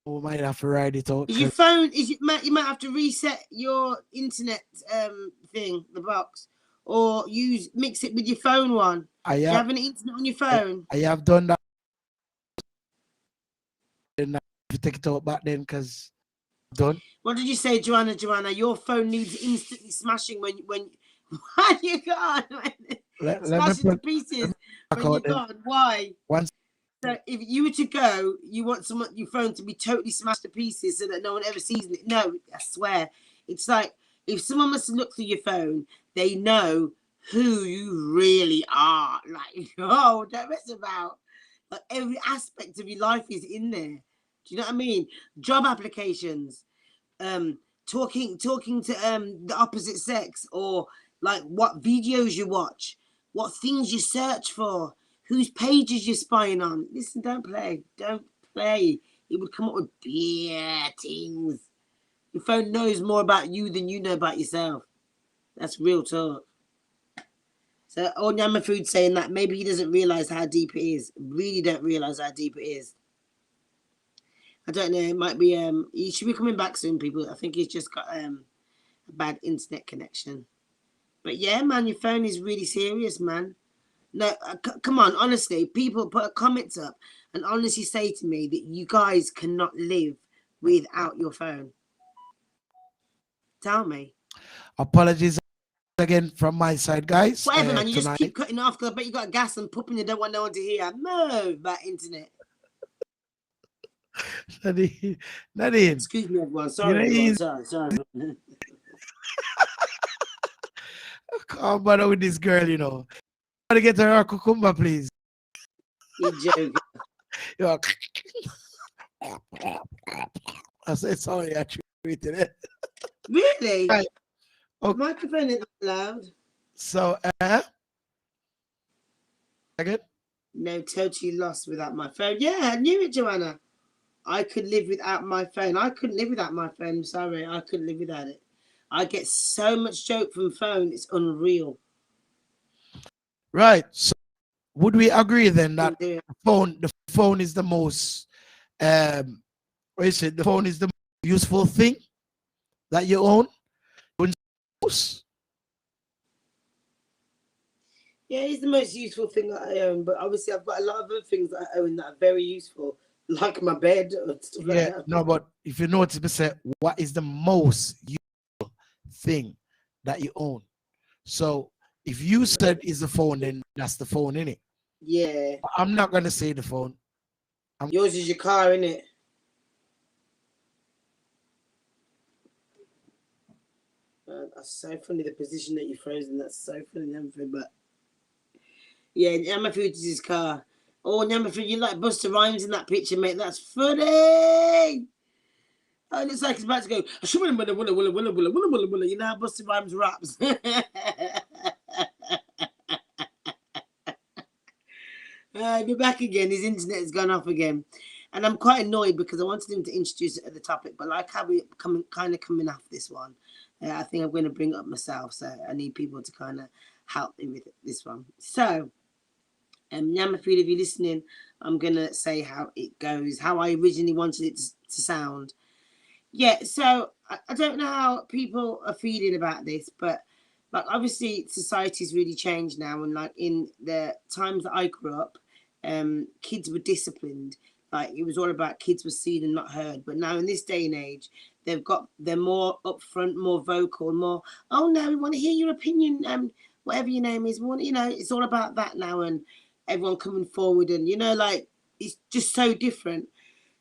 We might have to ride it out. Is your phone? You might have to reset your internet thing, the box, or mix it with your phone one. Do you have any internet on your phone? I have done that. And I take it out back then because done. What did you say, Joanna? Joanna, your phone needs instantly smashing when you gone. Smashing to pieces when you're gone. Why? Once. So if you were to go, you want your phone to be totally smashed to pieces so that no one ever sees it. No, I swear. It's like if someone must look through your phone, they know who you really are. Like, oh, don't mess about. Like every aspect of your life is in there. Do you know what I mean? Job applications, talking to the opposite sex, or like what videos you watch, what things you search for, whose pages you're spying on. Listen, don't play. It would come up with bare things. Your phone knows more about you than you know about yourself. That's real talk. So old Nyamafood saying that maybe he doesn't realize how deep it is. Really don't realize how deep it is. I don't know. It might be he should be coming back soon, people. I think he's just got a bad internet connection. But yeah, man, your phone is really serious, man. No, come on, honestly, people put comments up and honestly say to me that you guys cannot live without your phone. Tell me. Apologies again from my side, guys. Whatever, man. You tonight. Just keep cutting off because I bet you got gas and pooping. You don't want no one to hear. Move that internet. Nadine. Excuse me, everyone. Sorry, sorry. Can't bother with this girl, you know. Gotta get her a cucumber, please. You're joking. I said sorry, I treated it. Really? Right. Okay. Microphone is not loud. So, again? No, totally lost without my phone. Yeah, I knew it, Joanna. I could live without my phone. I couldn't live without my phone. Sorry, I couldn't live without it. I get so much joke from phone. It's unreal. Right. So would we agree then that Yeah. the phone is the most what is it? The phone is the most useful thing that you own? Yeah, it's the most useful thing that I own, but obviously I've got a lot of other things that I own that are very useful, like my bed or stuff like that. No, but if you notice, me say, what is the most useful thing that you own? So if you said is the phone, then that's the phone, innit? Yeah. I'm not gonna say the phone. Yours is your car, innit? That's so funny, the position that you froze in. That's so funny, Nyamafood. But yeah, Nyamafood is his car. Oh, Nyamafood, you like Busta Rhymes in that picture, mate. That's funny. Oh, it looks like he's about to go. You know how Busta Rhymes raps. We're back again. His internet has gone off again. And I'm quite annoyed because I wanted him to introduce the topic, but like how we kind of coming off this one, I think I'm going to bring it up myself. So I need people to kind of help me with this one. So, Nyamafood, if you're listening, I'm going to say how it goes, how I originally wanted it to sound. Yeah, so I don't know how people are feeling about this, but like obviously society's really changed now, and like in the times that I grew up, kids were disciplined. Like it was all about kids were seen and not heard. But now in this day and age, they're more upfront, more vocal, more. Oh no, we want to hear your opinion. Whatever your name is, we want, it's all about that now, and everyone coming forward, and like it's just so different.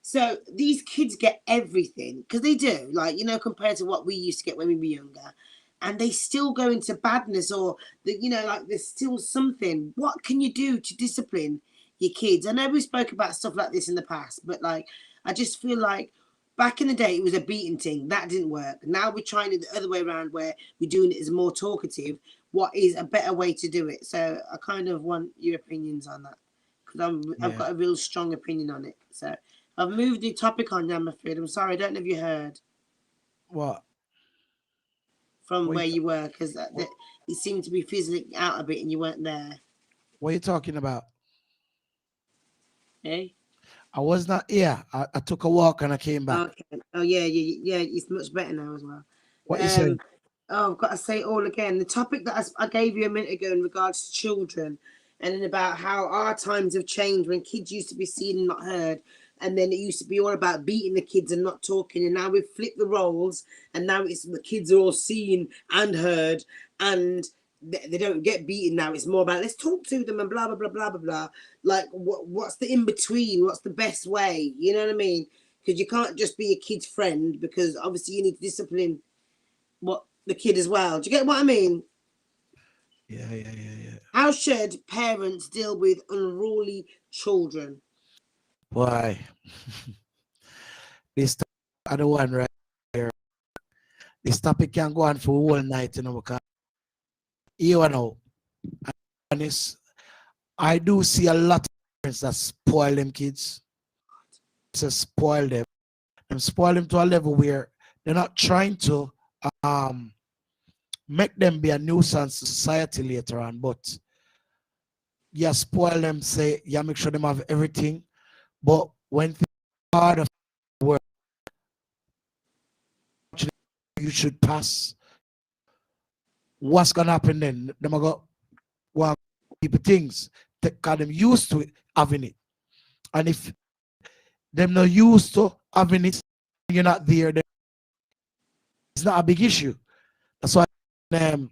So these kids get everything because they do, like, compared to what we used to get when we were younger, and they still go into badness or like there's still something. What can you do to discipline your kids? I know we spoke about stuff like this in the past, but like, I just feel like back in the day it was a beating thing that didn't work. Now we're trying it the other way around where we're doing it as more talkative. What is a better way to do it? So I kind of want your opinions on that because I've got a real strong opinion on it. So. I've moved the topic on Nyamafood. I'm sorry, I don't know if you heard. What? From where you were, because it seemed to be fizzling out a bit and you weren't there. What are you talking about? Hey? I was not here. I took a walk and I came back. Okay. Oh, yeah, it's much better now as well. What you saying? Oh, I've got to say it all again. The topic that I gave you a minute ago in regards to children and then about how our times have changed when kids used to be seen and not heard. And then it used to be all about beating the kids and not talking. And now we've flipped the roles. And now it's the kids are all seen and heard. And they don't get beaten now. It's more about let's talk to them and blah, blah, blah, blah, blah, blah. Like, what's the in-between? What's the best way? You know what I mean? Because you can't just be a kid's friend because obviously you need to discipline the kid as well. Do you get what I mean? Yeah. How should parents deal with unruly children? Why? This other one right here. This topic can go on for all night, because you know, honest, I do see a lot of parents that spoil them kids. Just spoil them. And spoil them to a level where they're not trying to make them be a nuisance to society later on, but spoil them, make sure them have everything. But when part of the work, you should pass. What's gonna happen then? Them are going people things because them used to having it, and if them not used to having it, you're not there. Then it's not a big issue. That's why. That's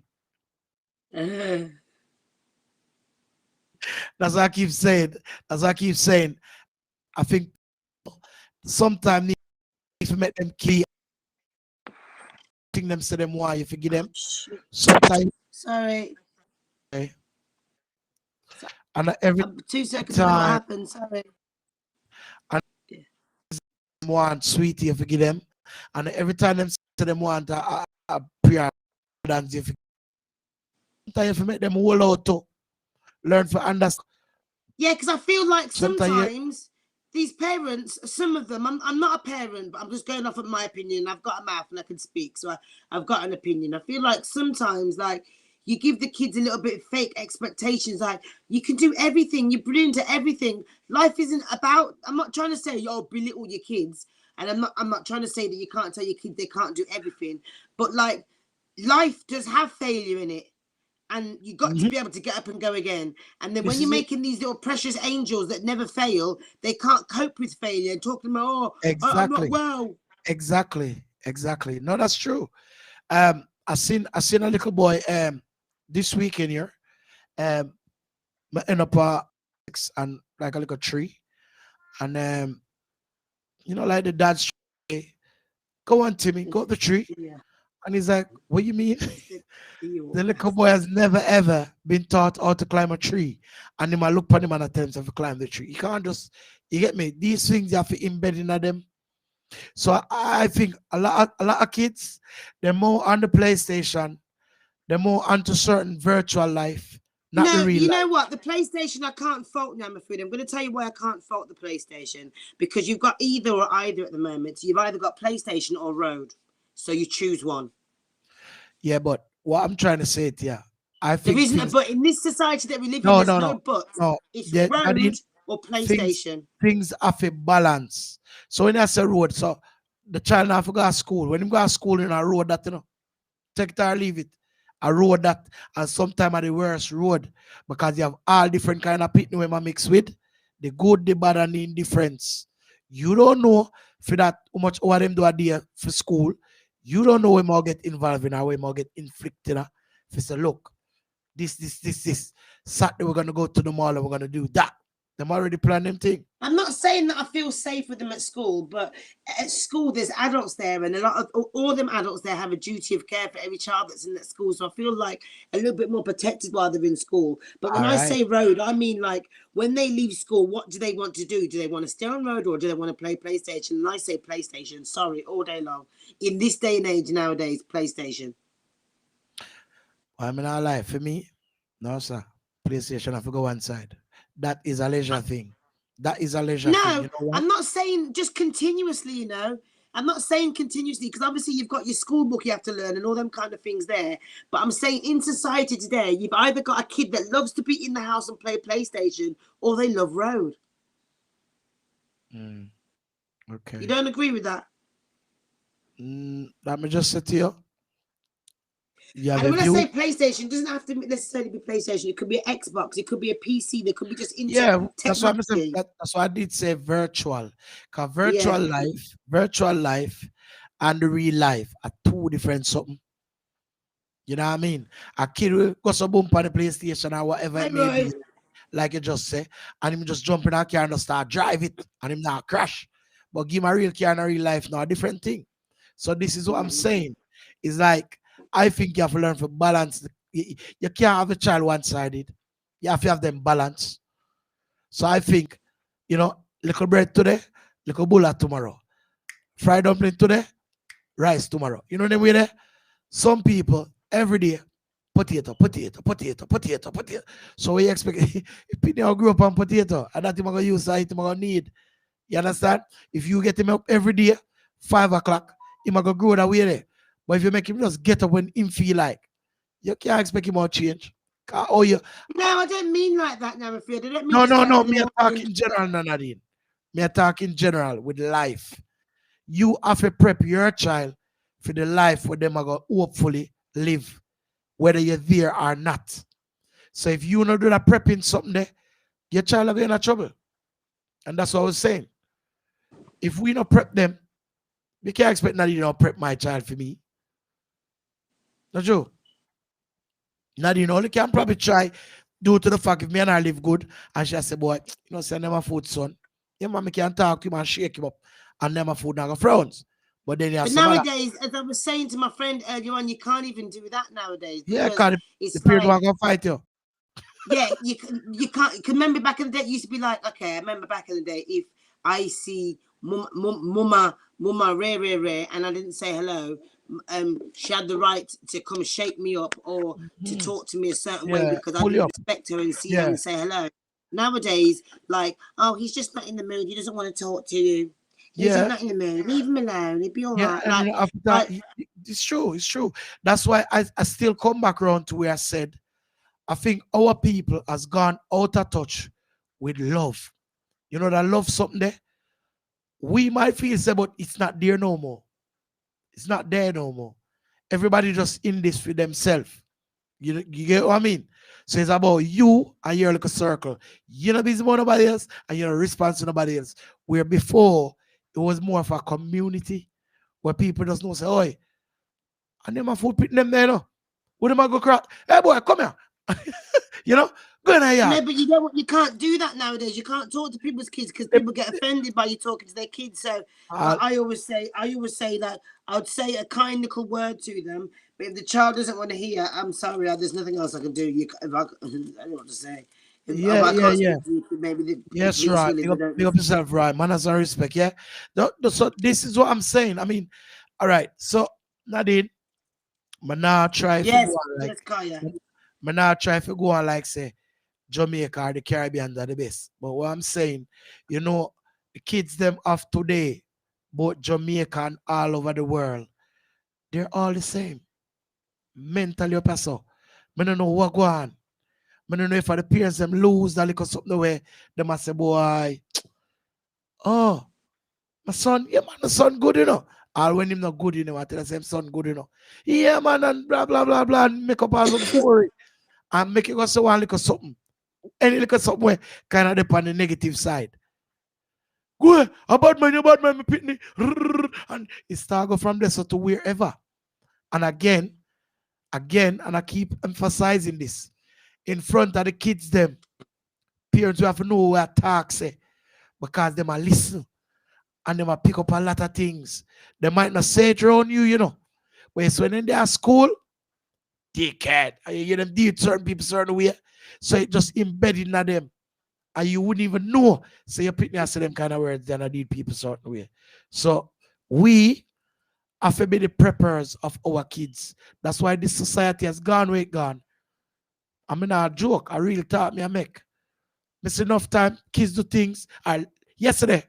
what I keep saying. I think sometimes if you make them clear, think them say them why you forgive them. Sometimes. Sorry. Okay. And every 2 seconds. time, What happened? Sorry. And want sweetie, you forgive them. And every time them say them want a prayer dance, you forgive them. Sometimes you make them all out to learn to understand. Yeah, because I feel like sometimes these parents, some of them, I'm not a parent, but I'm just going off of my opinion. I've got a mouth and I can speak, so I've got an opinion. I feel like sometimes, like, you give the kids a little bit of fake expectations, like you can do everything, you're brilliant at everything. Life isn't about. I'm not trying to say belittle your kids, and I'm not trying to say that you can't tell your kids they can't do everything, but like life does have failure in it. And you got to be able to get up and go again. And then when you're making these little precious angels that never fail, they can't cope with failure and talking about, I'm not well. Exactly. No, that's true. I seen a little boy this weekend here. In a and like a little tree. And like the dad's tree, go on, Timmy, go up the tree. Yeah. And he's like, what you mean? The little boy has never ever been taught how to climb a tree. And he might look upon him and attempt to climb the tree. You can't just, you get me? These things you have to embed in them. So I think a lot of kids, they're more on the PlayStation, they're more onto certain virtual life. Not the real you life. know what? The PlayStation, I can't fault Nyamafood. I'm going to tell you why I can't fault the PlayStation. Because you've got either or either at the moment. You've either got PlayStation or Road. So you choose one. Yeah, but what I'm trying to say to you, I think there isn't a but in this society that we live in. There's no but. No, it's Road or PlayStation. Things have a balance. So when I say road, so the child have to go to school. When you go to school in a road that take it or leave it. A road that, and sometimes are the worst road because you have all different kind of people we mix with, the good, the bad, and the indifference. You don't know for that how much over them do a day for school. You don't know when more get involved in or when more get inflicted. If you say, look, this. Saturday we're gonna go to the mall and we're gonna do that. Them already plan them thing. I'm not saying that I feel safe with them at school, but at school there's adults there, and a lot of all them adults there have a duty of care for every child that's in that school. So I feel like a little bit more protected while they're in school. But when I say road, I mean like when they leave school, what do they want to do? Do they want to stay on road or do they want to play PlayStation? And I say PlayStation, sorry, all day long. In this day and age nowadays, PlayStation. I mean, I lie for me. No, sir. PlayStation have to go one side. That is a leisure thing. That is a leisure thing. No, You know I'm not saying just continuously, I'm not saying continuously because obviously you've got your school book you have to learn and all them kind of things there. But I'm saying in society today, you've either got a kid that loves to be in the house and play PlayStation or they love road. Okay. You don't agree with that? Let me just say to you. And when I say PlayStation, it doesn't have to necessarily be PlayStation. It could be an Xbox. It could be a PC. There could be just that's what I'm saying. That's why I did say virtual. Because virtual life, and the real life are two different something. You know what I mean? A kid will go so bump on the PlayStation or whatever it may be, like you just say, and him just jump in a car and start drive it, and him not crash. But give him a real car and a real life, now a different thing. So this is what I'm saying. It's like, I think you have to learn to balance. You can't have a child one-sided. You have to have them balance. So I think, little bread today, little bullet tomorrow. Fried dumpling today, rice tomorrow. You know what I mean? Some people, every day, potato. So we expect, if people grew up on potato, and that you're going to use, that you're going to need. You understand? If you get him up every day, 5 o'clock, he's going to grow that way there. But if you make him just get up when him feel like, you can't expect him to change. No, I don't mean like that, Nyamafood. I don't mean No. Me talk in general, Nadine. Me talk in general with life. You have to prep your child for the life where them are going to hopefully live, whether you're there or not. So if you not do that prepping something there, your child will be in trouble. And that's what I was saying. If we not prep them, we can't expect Nadine to prep my child for me. Not true. Nadine only can probably try due to the fact if me and her live good, and she say, boy, send them a food, son. Yeah, man, me can talk to him and shake him up, and them a food now go frowns. But then nowadays, as I was saying to my friend earlier on, you can't even do that nowadays. Yeah, because the period one gonna fight you. Yeah, you can't. Remember back in the day, it used to be like, okay, I remember back in the day, if I see mama rare, and I didn't say hello, she had the right to come shake me up or to talk to me a certain way because I didn't respect her and see her and say hello. Nowadays, like, oh, he's just not in the mood. He doesn't want to talk to you. He's Yeah, not in the mood. Leave him alone. He'd be all yeah, right. and Like, after that, like, it's true, it's true. That's why I still come back around to where I said I think our people has gone out of touch with love. You know that love something there. We might feel say, but it's not there no more. It's not there no more. Everybody just in this for themselves. You get what I mean? So it's about you and your little circle. You're not busy about nobody else and you're not responsible to nobody else. Where before it was more of a community where people just know say, oi, and them a food picking them there, no. Where them a go crack? Hey boy, come here. You know, go in here. no, but you know what? You can't do that nowadays. You can't talk to people's kids because people get offended by you talking to their kids. So I always say that I would say a kind little word to them. But if the child doesn't want to hear, I'm sorry. There's nothing else I can do. I don't know what to say. If I can't speak to you, maybe the Yes, police right. will if Big they up, don't big up listen. yourself, right? Manners and respect, yeah. So this is what I'm saying. I mean, all right. So Nadine, man, now try if you go Yes, on like, yes, Kaya. man, now try if you go on like say Jamaica or the Caribbean are the best. But what I'm saying, you know, the kids them of today, both Jamaica and all over the world, they're all the same. Mentally up so. I don't know what go on. I don't know if the parents them lose that little something where they must say, boy, oh, my son, yeah, man, the son good, you know. All when him not good, you know, I tell the same son good, you know. Yeah, man, and blah, blah, blah, blah, and make up all some story. And make it go so one little something. Any little something where kind of depend on the negative side. Go, a bad man, me pitney. And it start go from there so to wherever. And again, and I keep emphasizing this. In front of the kids, them, parents will have to know where talk say. Because they might listen. And they might pick up a lot of things. They might not say it around you, you know. But it's when they are school, they can't. And you hear them deal certain people certain way. So it just embedded in them. And you wouldn't even know. So you pick me and say them kind of words, then I need people certain way. So we have to be the preppers of our kids. That's why this society has gone where it gone. I mean, a joke, a real talk me I make. Miss enough time, kids do things. Yesterday,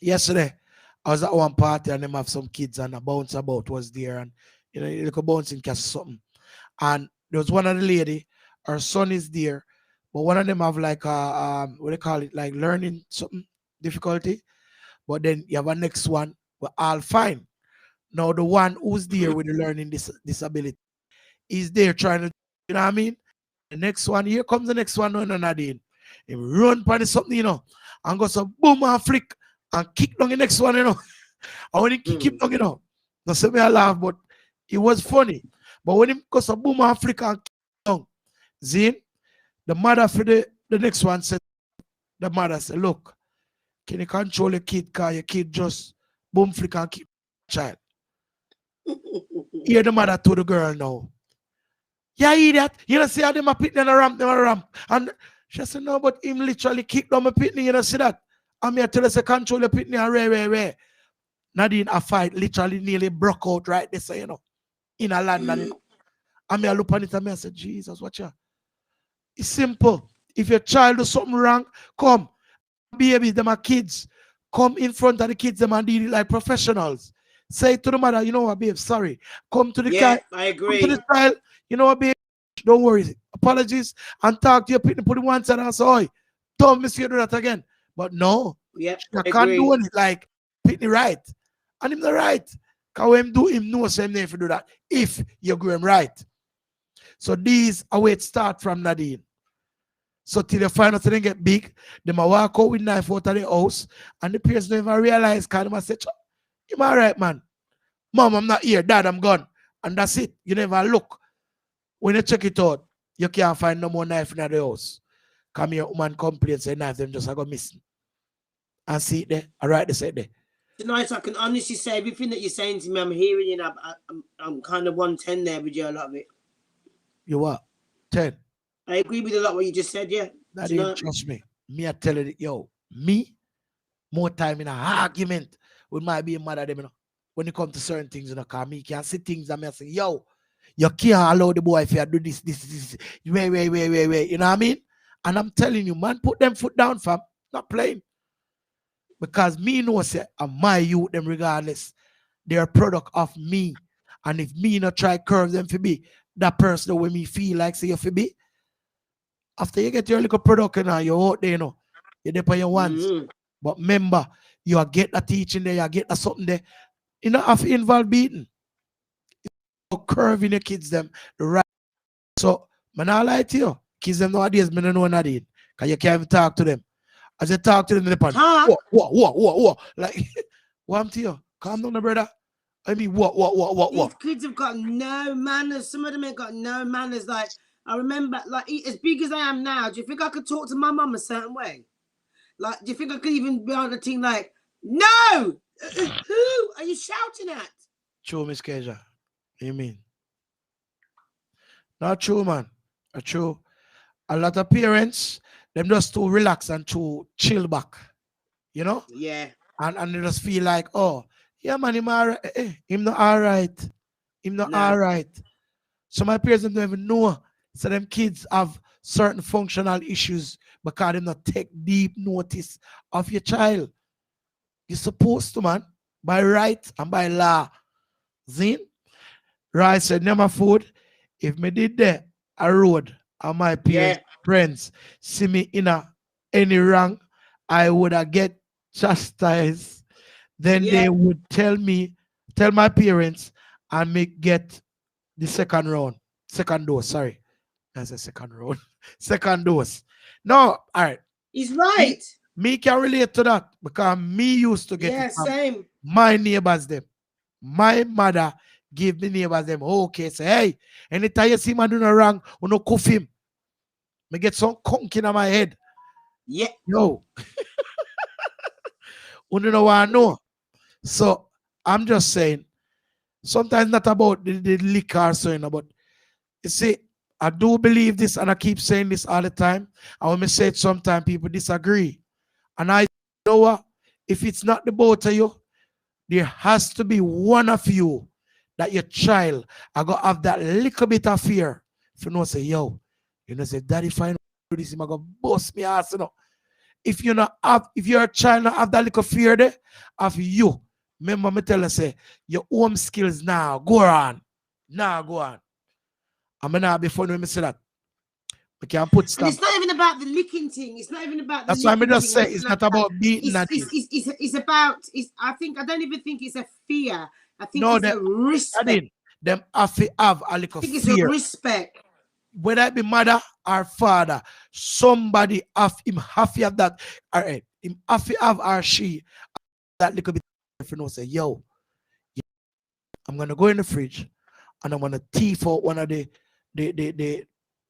I was at one party and them have some kids and a bounce about was there and you know, you look a bouncing catch something. And there was one of the lady, her son is there, but one of them have like what they call it, like learning something difficulty. But then you have a next one, we're all fine. Now the one who's there with the learning disability is there trying to, you know what I mean? The next one, here comes the next one, no, Nadine. He run for something, you know, and go some boom and flick and kick down the next one, you know. And when he kick him down, you know, not say me I laugh, but it was funny. But when he goes some boom and flick and kick down, Zin, the mother for the next one said, the mother said, look, can you control your kid? Because your kid just boom flick and kick the child. Hear the mother to the girl now. Yeah, idiot. You know, see how them a pitney and a ramp. And she said, no, but him literally kicked down my pitney, you know, see that? I'm here to say, control your pitney and rare. Nadine, a fight literally nearly broke out right there, so, you know, in a land. You know? I'm here look on it and I said, Jesus, watch ya. It's simple. If your child does something wrong, come. Babies, them are kids. Come in front of the kids, them and deal it like professionals. Say to the mother, you know what, babe, sorry. Come to the child. I agree. Come to the child, you know what, babe, don't worry. Apologies and talk to your people, put it one side and say, oi, don't miss you do that again. But no, Yeah, I can't do it like Pitney right. And him the right. Because when him do him know same name if you do that. If you go him right. So these are where it start from Nadine. So till the final thing get big, they might walk out with knife out of the house and the parents don't even realize kind of say, you're all right, man. Mom, I'm not here. Dad, I'm gone. And that's it. You never look. When you check it out, you can't find no more knife in the house. Come here, woman complains, say knife them just go missing. And see it there. All right, they say there. Tonight, I can honestly say everything that you're saying to me, I'm hearing it. I'm kind of 110 there with you, a lot of it. You what? 10. I agree with a lot of what you just said, yeah. That didn't trust me. Me, I tell you, yo, me, more time in an argument with my being mad at them, you know, when it comes to certain things, you know, because me can see things and me say, yo, you can't allow the boy if you do this. Wait. You know what I mean? And I'm telling you, man, put them foot down, fam. Not playing. Because me know say my youth them regardless. They're a product of me. And if me not try curve them for be that person when me feel like say you for be, after you get your little product and you're out there, you're there for your ones. But remember, you get a teaching there, you get a something there. You know, have to involve beating. Curving the kids them the right. So, man, I lie to you. Kids them nowadays, me don't know Nadine. Because you can't even talk to them. As you talk to them in the pan, what? Like, what I'm to you? Calm down, brother. I mean, what? These kids have got no manners. Some of them ain't got no manners. Like, I remember, like, as big as I am now, do you think I could talk to my mum a certain way? Like, do you think I could even be on the team like, no! Who are you shouting at? True, Miss Keja. What you mean? Not true, man. Not true. A lot of parents, them just too relax and too chill back. You know? Yeah. And they just feel like, oh, yeah, man, him all right. Him not all right. Him not all right. So my parents don't even know. So them kids have certain functional issues because they not take deep notice of your child. You're supposed to, man, by right and by law. Zin? Right said, Nyamafood, if me did that, a road and my peers, friends, see me in any rank, I would have get chastised. Then they would tell my parents, and me get the second dose. Sorry, that's a second round. Second dose. No, all right. He's right. Me can relate to that because me used to get it from same. my neighbors them. My mother give the neighbors them okay. Say, hey, anytime you see man doing wrong, you no cuff him. Me get some conk in my head. Yeah. Yo. You know what I know. So I'm just saying, sometimes not about the liquor or so, but you see, I do believe this and I keep saying this all the time. And when I say it sometimes people disagree. And I know what? If it's not the both of you, there has to be one of you that your child are gonna have that little bit of fear. If you know say, yo, you know, say, daddy, if I do this, I'm gonna bust me ass, you know. If you not have, if your child not have that little fear there of you, remember me tell you say your home skills now go on. Now go on. I'm gonna be funny when I say that. We can put stuff. And it's not even about the licking thing. It's not even about the That's why I just say it's not about beating it's about I don't even think it's a fear. I think it's a respect. Them have to have a little fear. It's a respect. Whether it be mother or father, somebody have to have that. All right, him have to have or she that little bit. If you know, say, yo, I'm gonna go in the fridge and I'm gonna teeth out one of the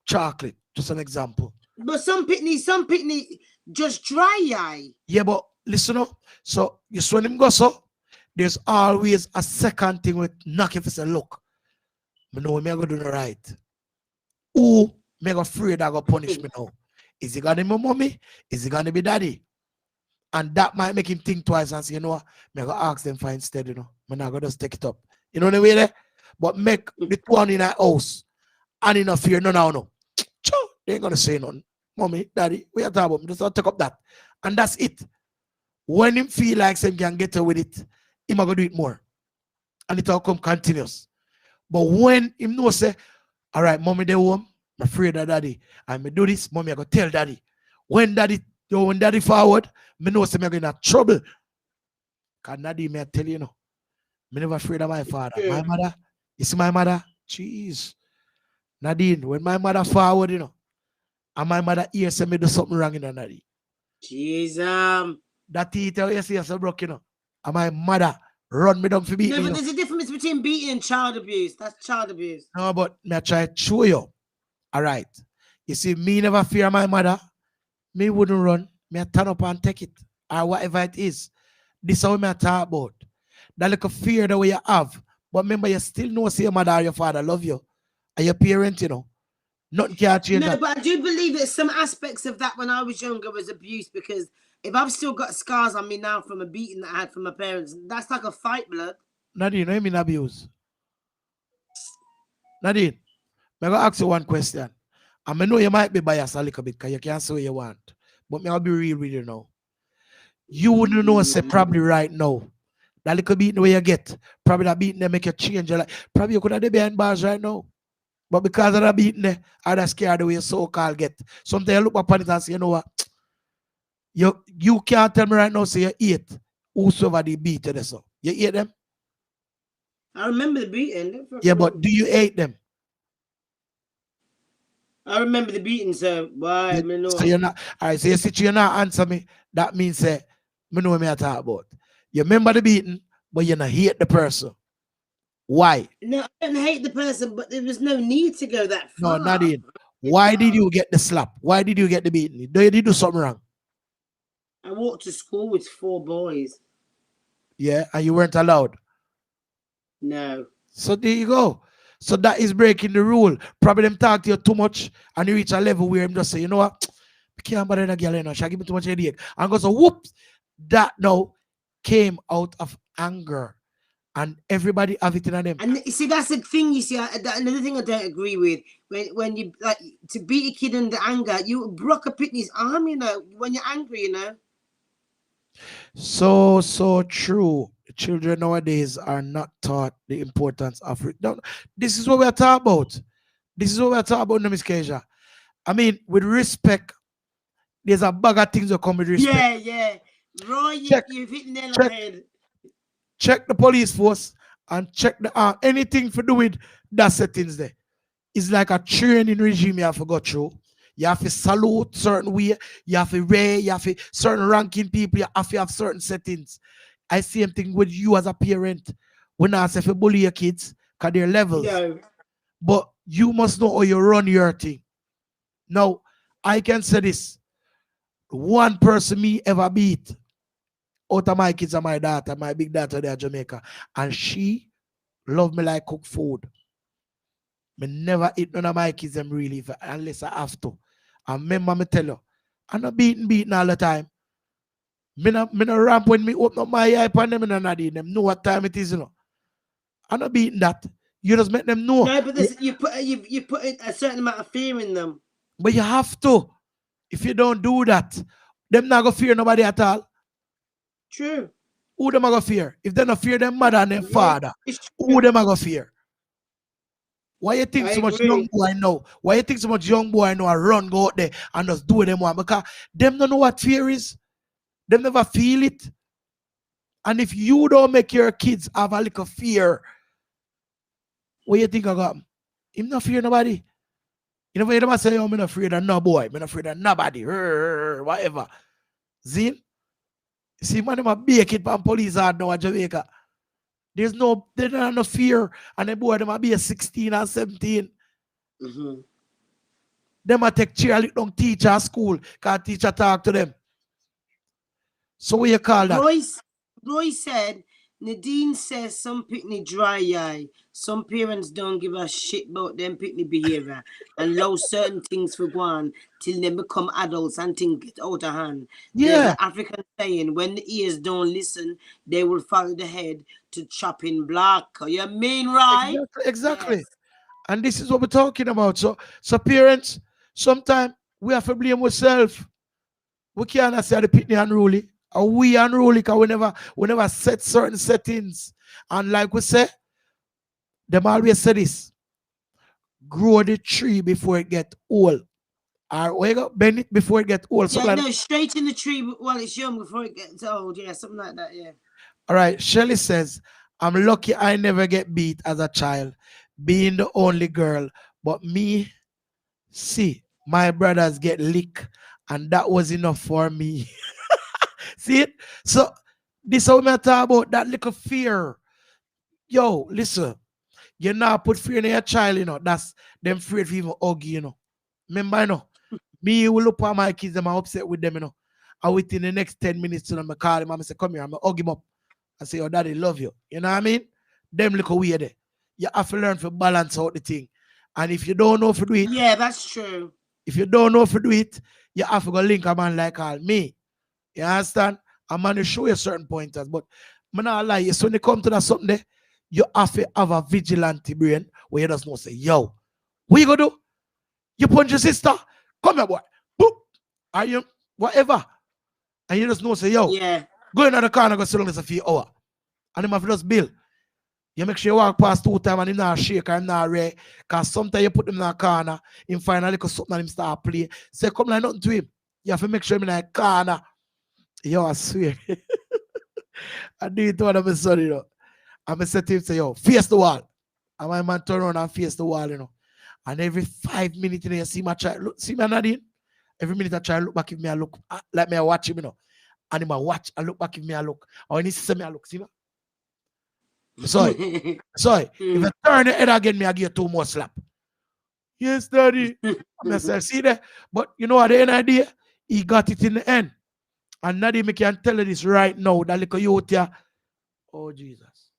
chocolate. Just an example. But some pitney just dry eye. Yeah, but listen up. So you when him go so, there's always a second thing with knock if it's a look. I know me gonna do the right. Who me afraid I go punish me now? Is it gonna be my mommy? Is it gonna be daddy? And that might make him think twice and say, you know what, me gonna ask them for instead, you know. I'm not gonna just take it up. You know the way there? But make the two one in a house and in a fear, no. They ain't gonna say nothing. Mommy, daddy, we are talking about. Just take up that. And that's it. When him feel like him can get away with it, him gonna do it more. And it all come continuous. But when him know say, all right, mommy, they home, I'm afraid of daddy. And me do this, mommy, I go tell daddy. When daddy forward, me know say me going to trouble. Cause Nadine, me I tell you, you know, me never afraid of my father. My mother, you see my mother? Jeez. Nadine, when my mother forward, you know, and my mother here say me do something wrong in the Nadine. Jeez, that teeth you see so broke, you know. And my mother run me down for beating. No, but there's a difference between beating and child abuse. That's child abuse. No, but me I try to show you. All right. You see, me never fear my mother. Me wouldn't run. Me I turn up and take it. Or whatever it is. This is how me I talk about. That little fear the way you have. But remember, you still know say your mother or your father love you. And your parent, you know. Nothing can change that. But I do believe that some aspects of that when I was younger was abuse, because if I've still got scars on me now from a beating that I had from my parents, that's like a fight, blood. Nadine, you know what I mean abuse? Nadine, I'm going to ask you one question. And I know you might be biased a little bit because you can't say what you want. But me, I'll be real with you now. You wouldn't know, say, probably right now. That little beating where you get, probably that beating they make you change your life. Probably you could have been behind bars right now. But because of that beating there, I just scared the way you so-called get. Sometimes you look upon it and say, you know what? You can't tell me right now, say you hate whosoever they beat you. So. You hate them? I remember the beating. Yeah, but do you hate them? I remember the beating, so why? Yeah, Me know. so you're not, all right, so you sit you not answer me. That means say, me know what I talk about. You remember the beating, but you not hate the person. Why? No, I don't hate the person, but there was no need to go that No, far. Nadine. Why did you get the slap? Why did you get the beating? Did you do something wrong? I walked to school with 4 boys. Yeah, and you weren't allowed. No. So there you go. So that is breaking the rule. Probably them talk to you too much and you reach a level where him just say, you know what? I can't bother that girl, you know, she give me too much headache. And go so whoops. That now came out of anger. And everybody have it in them. And you see, that's the thing. You see, another thing I don't agree with when you like to beat a kid under anger, you broke a his arm. You know, when you're angry, you know. So true. Children nowadays are not taught the importance of it. No, this is what we're talking about. This is what we're talking about, Miss Keisha. I mean, with respect, there's a bag of things that come with respect. Yeah. Roy, you've hit the nail on the head. Check the police force and check the anything for do with that settings there. It's like a training regime you have to go through. You have to salute certain way, you have to rate, you have to certain ranking people, you have to have certain settings. I same thing with you as a parent. When I say if you bully your kids, because they're levels. No. But you must know how you run your thing. Now, I can say this. One person me ever beat out of my kids and my daughter, my big daughter there in Jamaica. And she loved me like cook food. Me never eat none of my kids them really unless I have to. And remember me tell you, I'm not beating all the time. Me no ramp when me open up my eye upon them and Nadine, them know what time it is, you know. I'm not beating that. You just make them know. No, but you put a certain amount of fear in them. But you have to. If you don't do that, them not gonna fear nobody at all. True. Who them are gonna fear? If they not fear their mother and their father, who them are gonna fear? Why you think so much young boy know? Why you think so much young boy know and run go out there and just do them one? Because them don't know what fear is. Them never feel it. And if you don't make your kids have a little fear, what you think I got? Him not fear nobody. You know, you never say, oh, I'm not afraid of no boy. I'm not afraid of nobody. Whatever. Zin? See, man, them be a kid from police hard now in Jamaica. There's no fear. And the boy, them be a 16 and 17. Mm-hmm. Them a take cheerleading down teacher at school. Because teacher talk to them. So what you call that? Roy said, Nadine says some picnic dry eye. Some parents don't give a shit about them picnic behavior and allow certain things for one till they become adults and things get out of hand. Yeah. There's an African saying, when the ears don't listen, they will follow the head to chopping block. You mean right? Exactly. Yes. And this is what we're talking about. So parents, sometimes we have to blame ourselves. We can't say the picnic unruly. And we unruly because we never set certain settings. And like we say, them always say this. Grow the tree before it get old. Or bend it before it get old. Yeah, no, straighten the tree while it's young before it gets old. Yeah, something like that, yeah. All right, Shelley says, I'm lucky I never get beat as a child, being the only girl. But me, see, my brothers get licked, and that was enough for me. See it? So this is how I talk about that little fear. Yo, listen. You now put fear in your child, you know. That's them afraid to even hug you, you know. Remember, you know. Me will look at my kids and I'm upset with them, you know. And within the next 10 minutes, you know, I call him and I say, come here, I'm gonna hug him up. I say, oh, daddy, love you. You know what I mean? Them look weird there. You have to learn to balance out the thing. And if you don't know if to do it, yeah, that's true. If you don't know if to do it, you have to go link a man like me. You understand? I'm going to show you certain pointers. But I'm not lie. So when you come to that something there, you have to have a vigilante brain where you just know say, yo, what you gonna do? You punch your sister. Come here, boy. Boop. Are you whatever? And you just know, say, yo, Yeah. go in the car and go sit down this a few hours. And him have to just bill. You make sure you walk past 2 times and him not shake and him not ray. Because sometimes you put him in the corner, him find a little something and him start play. Say, come like nothing to him. You have to make sure him in the corner. Yo, I swear. I do it to one of my son, you know. And I said to him, say, yo, face the wall. And my man turn around and face the wall, you know. And every 5 minutes, you know, you see my child, look, see my Nadine? Every minute I try to look back, give me a look, like me I watch him, you know. And him I watch, I look back, give me a look. Or when he see me, I look, see me? Sorry. Sorry. If I turn your head again, me I give you 2 more slap. Yes, daddy. I said, see there? But you know what the end idea? He got it in the end. And Nadine, me can tell you this right now, that little youth here. Oh, Jesus.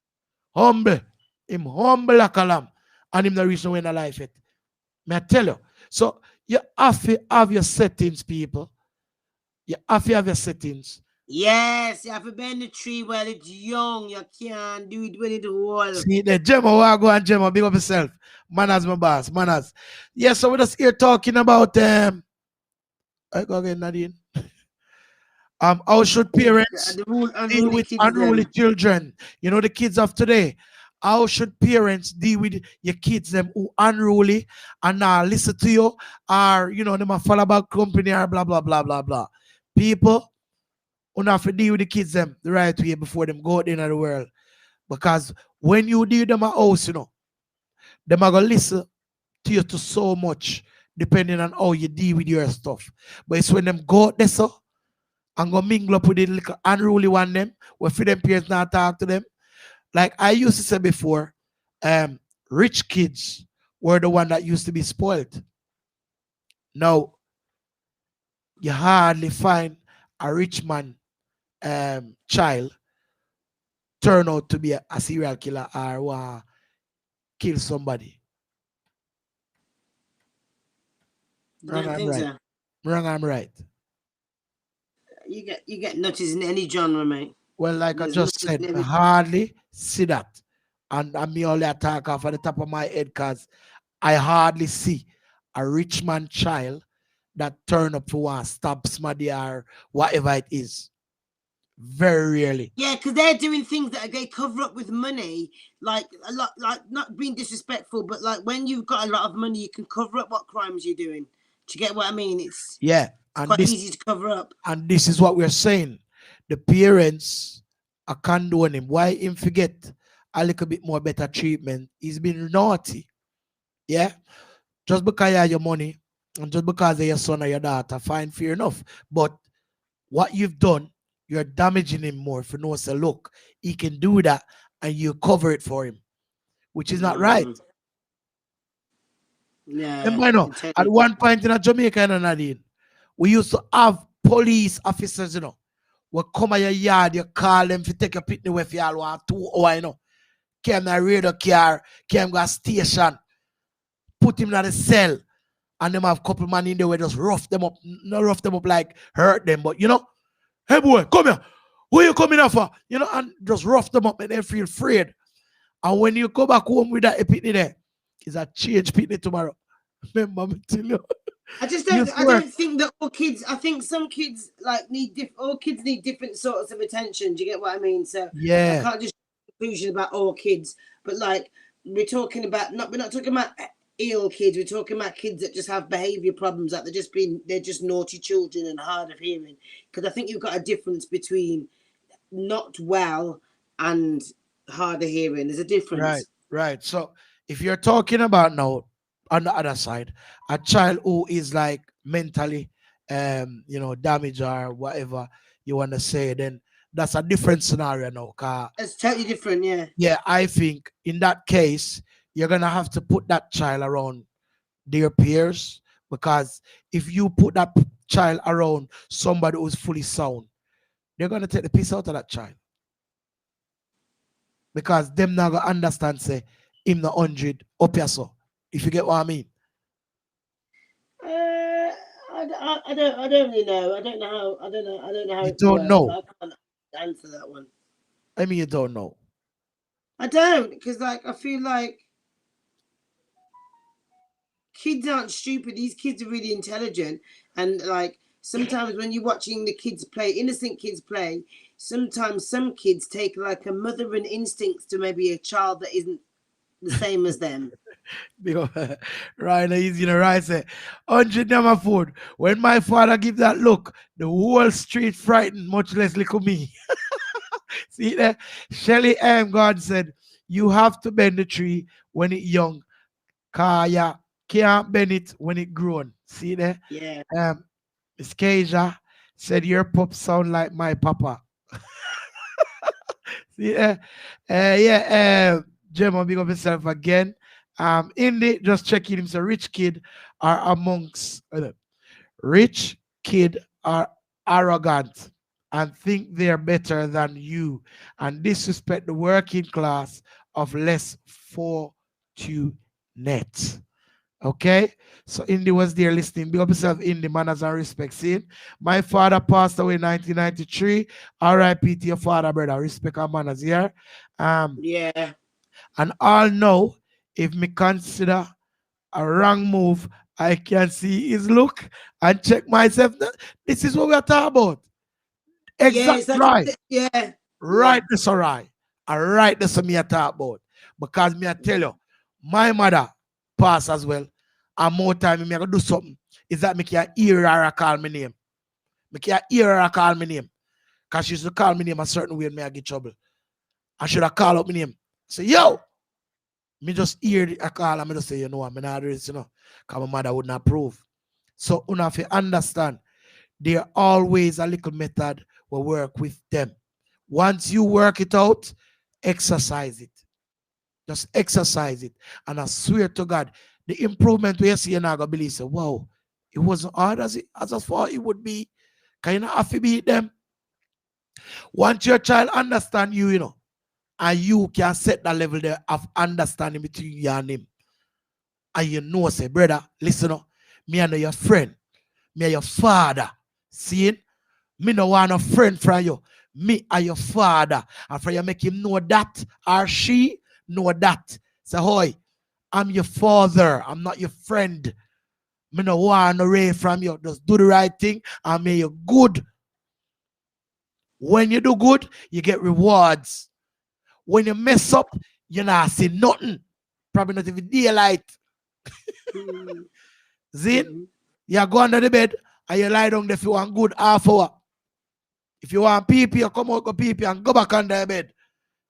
Humble. Him humble like a lamb. And him the reason win a life yet. May I tell you? So you have to have your settings, people. You have to have your settings. Yes, you have to bend the tree while it's young. You can't do it when it's old. See the Gemma, where I go and Gemma, big up yourself. Manners, my boss, manners. Yes, so we're just here talking about I go again, Nadine. How should parents deal with unruly children? You know, the kids of today. How should parents deal with your kids them who unruly and listen to you, or you know, them a follow back company or blah blah blah blah blah. People who have to deal with the kids them the right way before them go out into the world. Because when you deal with them at house, you know, them are gonna listen to you to so much, depending on how you deal with your stuff. But it's when them go out there so and go mingle up with the little unruly one them, where for them parents not talk to them. Like I used to say before, rich kids were the one that used to be spoiled. Now, you hardly find a rich man child turn out to be a serial killer or kill somebody. Wrong, I'm right. So. Wrong, I'm right. You get nutties in any genre, mate. Well, like I just said, I hardly see that. And me only attack off at the top of my head because I hardly see a rich man child that turn up for one, stab somebody or whatever it is. Very rarely. Yeah, because they're doing things that they cover up with money, like a lot, like not being disrespectful, but like when you've got a lot of money, you can cover up what crimes you're doing. Do you get what I mean? It's quite easy to cover up. And this is what we're saying. The parents are condoning him. Why him forget a little bit more better treatment? He's been naughty. Yeah? Just because you have your money and just because of your son or your daughter, fine, fair enough. But what you've done, you're damaging him more. If you know, say, look, he can do that and you cover it for him, which is not right. Yeah. And I know, at one point in Jamaica, and Nadine, we used to have police officers, you know, will come at your yard, you call them to take a picnic away for y'all 2 hours, you know. Came a radar car, came to a station, put him in the cell, and them have a couple man in there where just rough them up, not rough them up like hurt them, but you know, hey boy, come here. Who you coming here for? You know, and just rough them up and they feel afraid. And when you go back home with that picnic there, it's a change picnic tomorrow. Remember me tell you. I just don't. I don't think that all kids. I think some kids like all kids need different sorts of attention. Do you get what I mean? So yeah, I can't just conclusion about all kids. But like we're talking about, we're not talking about ill kids. We're talking about kids that just have behaviour problems. That they're just naughty children and hard of hearing. Because I think you've got a difference between not well and hard of hearing. There's a difference. Right. So if you're talking about now, on the other side, a child who is like mentally damaged or whatever you want to say, then that's a different scenario now. It's totally different, yeah. Yeah, I think in that case, you're gonna have to put that child around their peers, because if you put that child around somebody who's fully sound, they're gonna take the piece out of that child. Because them not gonna understand, say, him the 100 up here so. If you get what I mean. I don't really know. I don't know how. You don't know. I can't answer that one. I mean, you don't know. I don't, because like I feel like kids aren't stupid. These kids are really intelligent. And like sometimes when you're watching the kids play, innocent kids play, sometimes some kids take like a mothering instincts to maybe a child that isn't the same as them. Because right, easy, right? Say, 100 Nyamafood. When my father give that look, the whole street frightened, much less little me. See there? Shelly M. God said, you have to bend the tree when it young. Kaya can't bend it when it grown. See there? Yeah. Miss Keisha said, your pup sound like my papa. See there? Gemma, big up himself again. Indy just checking him. So rich kid are amongst rich kid are arrogant and think they're better than you and disrespect the working class of less fortunate. Okay, so Indy was there listening. Big up yourself, Indy, manners and respect. See, my father passed away in 1993. R.I.P. to your father, brother. Respect and manners here. Yeah. And all know if me consider a wrong move, I can see his look and check myself. This is what we are talking about. Exactly right. Yeah. Right, that's all right. All right, that's what me I talk about. Because me I tell you, my mother passed as well. And more time me I go do something. Is that me can hear her call my name. Me can hear her call my name. Because she used to call my name a certain way and me I get trouble. I should have called out my name. Say, yo, me just hear a call and me just say, you know, I'm not doing this, you know, because my mother wouldn't approve. So, you have to understand, there always a little method will work with them. Once you work it out, exercise it. Just exercise it. And I swear to God, the improvement we see, you're not going to believe, say, wow, it wasn't hard as I thought it would be. Can you not have to beat them? Once your child understand you, you know, and you can set that level there of understanding between you and him. And you know, say, brother, listen up. Me and your friend. Me and your father. See? Me no want a friend from you. Me and your father. And for you make him know that or she know that. Say, hoy, I'm your father. I'm not your friend. Me no want away from you. Just do the right thing and make you good. When you do good, you get rewards. When you mess up, you not see nothing. Probably not even daylight. Zin, you go under the bed and you lie down there if you want good half hour. If you want pee, you come out, go pee and go back under the bed.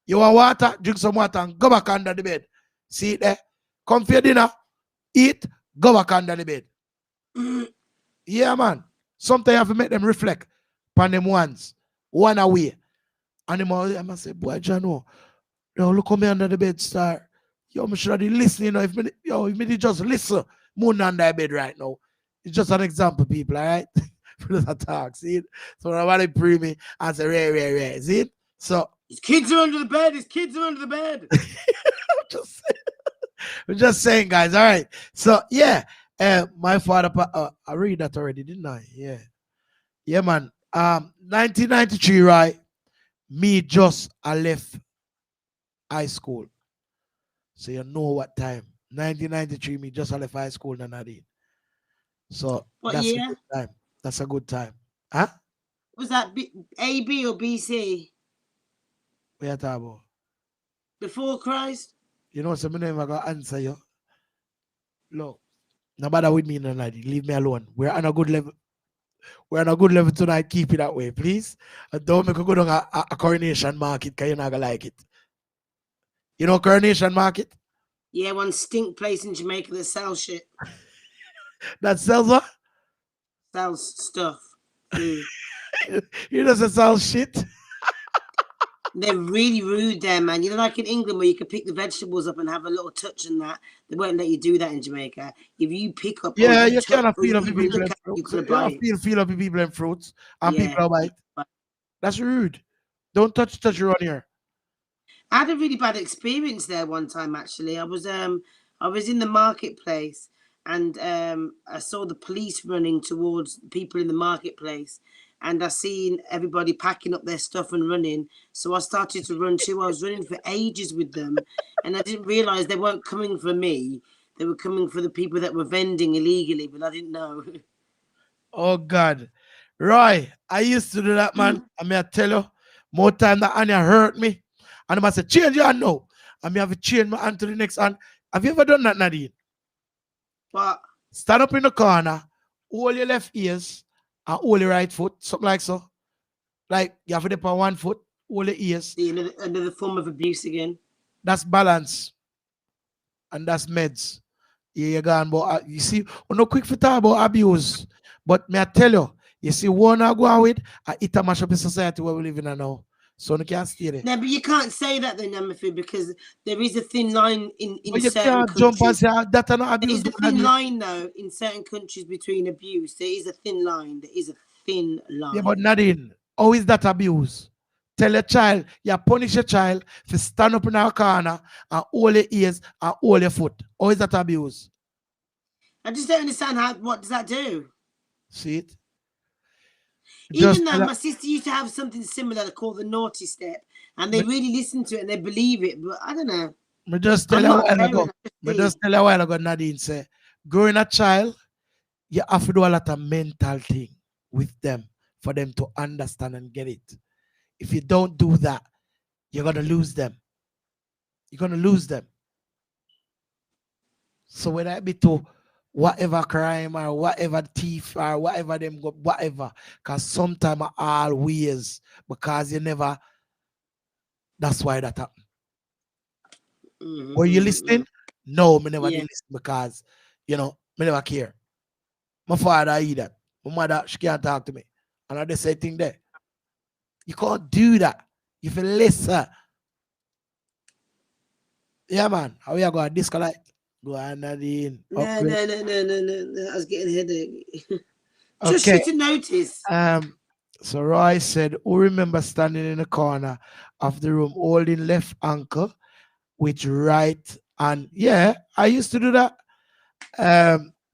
You want water, drink some water and go back under the bed. See it there? Come for your dinner, eat, go back under the bed. Yeah, man. Sometimes you have to make them reflect upon them ones. One away. And them all, I must say, boy, Jano, yo, look me under the bed, star. Yo, me should have listened, you know, if me just listen, moon under the bed right now. It's just an example, people, all right? For the talk, see? So nobody pray me and say, rare, see? So his kids are under the bed, his kids are under the bed. I'm just saying, guys, all right. So yeah, my father, I read that already, didn't I? Yeah, man. 1993, right? Me just I left high school. So you know what time. 1993, me just I left high school, Nadine. So what that's year? a good time. That's a good time. Huh? Was that A, B, or BC? What you talking about? Before Christ? You know, some name I got answer you. Look, no matter with me, Nadine. Leave me alone. We're on a good level. We're on a good level tonight. Keep it that way, please. And don't make a go down a Coronation Market because you're not going to like it. You know Coronation Market? Yeah, one stink place in Jamaica that sells shit. That sells what? Sells stuff. Food. You know, that sells shit. They're really rude there, man. You know, like in England where you can pick the vegetables up and have a little touch and that. They won't let you do that in Jamaica. If you pick up, yeah, you cannot feel you of the even people look and at it, you fruits. could You buy don't it. feel of the people and fruits and Yeah. people are white. That's rude. Don't touch around here. I had a really bad experience there one time. Actually, I was in the marketplace and I saw the police running towards people in the marketplace, and I seen everybody packing up their stuff and running. So I started to run too. I was running for ages with them, and I didn't realize they weren't coming for me. they were coming for the people that were vending illegally, but I didn't know. Oh God. Roy, I used to do that, man. I mean, I tell you, more time that Anya hurt me. And I must say, change your hand now. I mean, I have to change my hand to the next hand. Have you ever done that, Nadine? But Stand up in the corner, hold your left ears, and hold your right foot, something like so. Like you have to dip on one foot, hold your ears. see, another form of abuse again. That's balance. And that's meds. Yeah, you gone, but you see, we're no quick for talk about abuse. But may I tell you see, one I go on with, it a mash up in society where we live in now. So you can't stay there. No, but you can't say that then, Nyamafood, because there is a thin line in But you certain can't jump and countries. say that are not There abuse. is a thin line, though, in certain countries between abuse. There is a thin line. There is a thin line. Yeah, but Nadine, how is that abuse? Tell your child, you punish your child to stand up in our corner and hold your ears and hold your foot. How is that abuse? I just don't understand what does that do? See it? Even though my sister used to have something similar called the naughty step, and they really listen to it and they believe it, but I don't know. I just tell you a while ago, Nadine say, growing a child, you have to do a lot of mental thing with them for them to understand and get it. If you don't do that, you're gonna lose them. You're gonna lose them. So whether it be to whatever crime or whatever thief or whatever them go, whatever, because sometimes always because you never. That's why that happened. Were you listening? No, me never did listen because me never care. My father either. My mother, she can't talk to me. And I just say thing there. You can't do that. You feel listen. Yeah, man. How you going to disconnect? Go on, Nadine. No. I was getting a headache. Just Okay. to notice. So Roy said, who remember standing in the corner of the room holding left ankle with right hand? Yeah, I used to do that.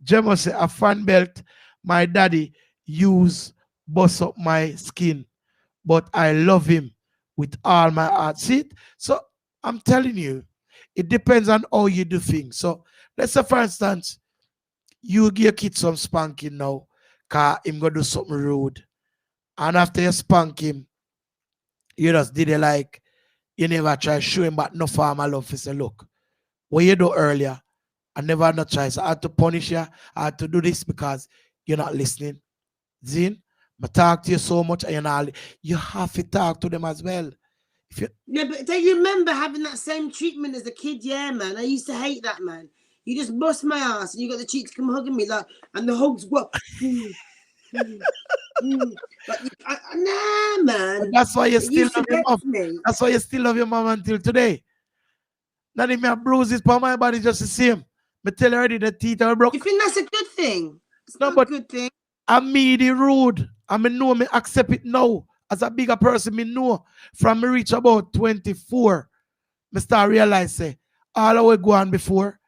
Gemma said, a fan belt my daddy used bust up my skin, but I love him with all my heart. See it? So I'm telling you, it depends on how you do things. So let's say, for instance, you give your kid some spanking now, because him going to do something rude. And after you spank him, you just did it like you never try to show him back no farm I love. You say, look, what you do earlier, I never had no choice. I had to punish you. I had to do this because you're not listening. Zin, I talk to you so much and you're not. You have to talk to them as well. Yeah, but do you remember having that same treatment as a kid? Yeah, man. I used to hate that, man. You just bust my ass and you got the cheek to come hugging me, like, and the hugs were. Nah, man. But that's why you still love your mom. That's why you still love your mom until today. Not even a bruises for my body just the same. But tell you already the teeth are broke. You think that's a good thing? It's no, not but a good thing. I'm me the rude. I know me accept it now. As a bigger person, me know from me reach about 24, me start realize say all the way go on before.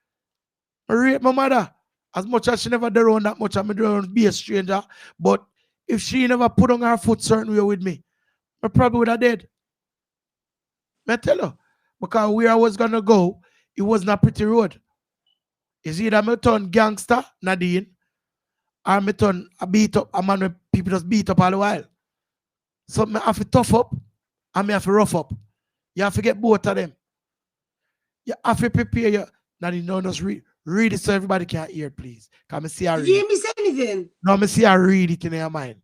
I rate my mother. As much as she never did around that much, I don't be a stranger. But if she never put on her foot certain way with me, I probably would have dead. I tell you. Because where I was gonna go, it wasn't a pretty road. It's either me turn gangster, Nadine, or me turn a beat up, a man where people just beat up all the while. So I have to tough up and I have to rough up. You have to get both of them. You have to prepare your Nadine, no, just read it so everybody can hear, please. Can I see her read? Did you hear me say anything? No, I see her read it in your mind.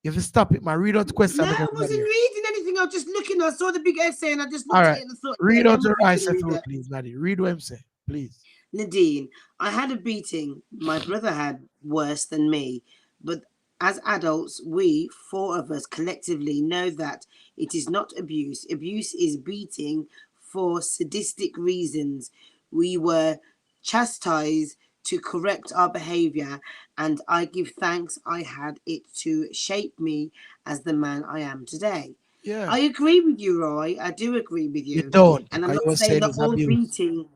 You have to stop it, man. Read out the question. No, I wasn't reading anything. I was just looking. I saw the big essay and I just looked all right. at it and thought. Read out the essay, please, Nadine. Read what I'm saying, please. Nadine, I had a beating my brother had worse than me, but as adults, we, four of us collectively know that it is not abuse. Abuse is beating for sadistic reasons. We were chastised to correct our behavior, and I give thanks I had it to shape me as the man I am today. Yeah. I agree with you, Roy. I do agree with you. You don't. And I'm not saying that all beating.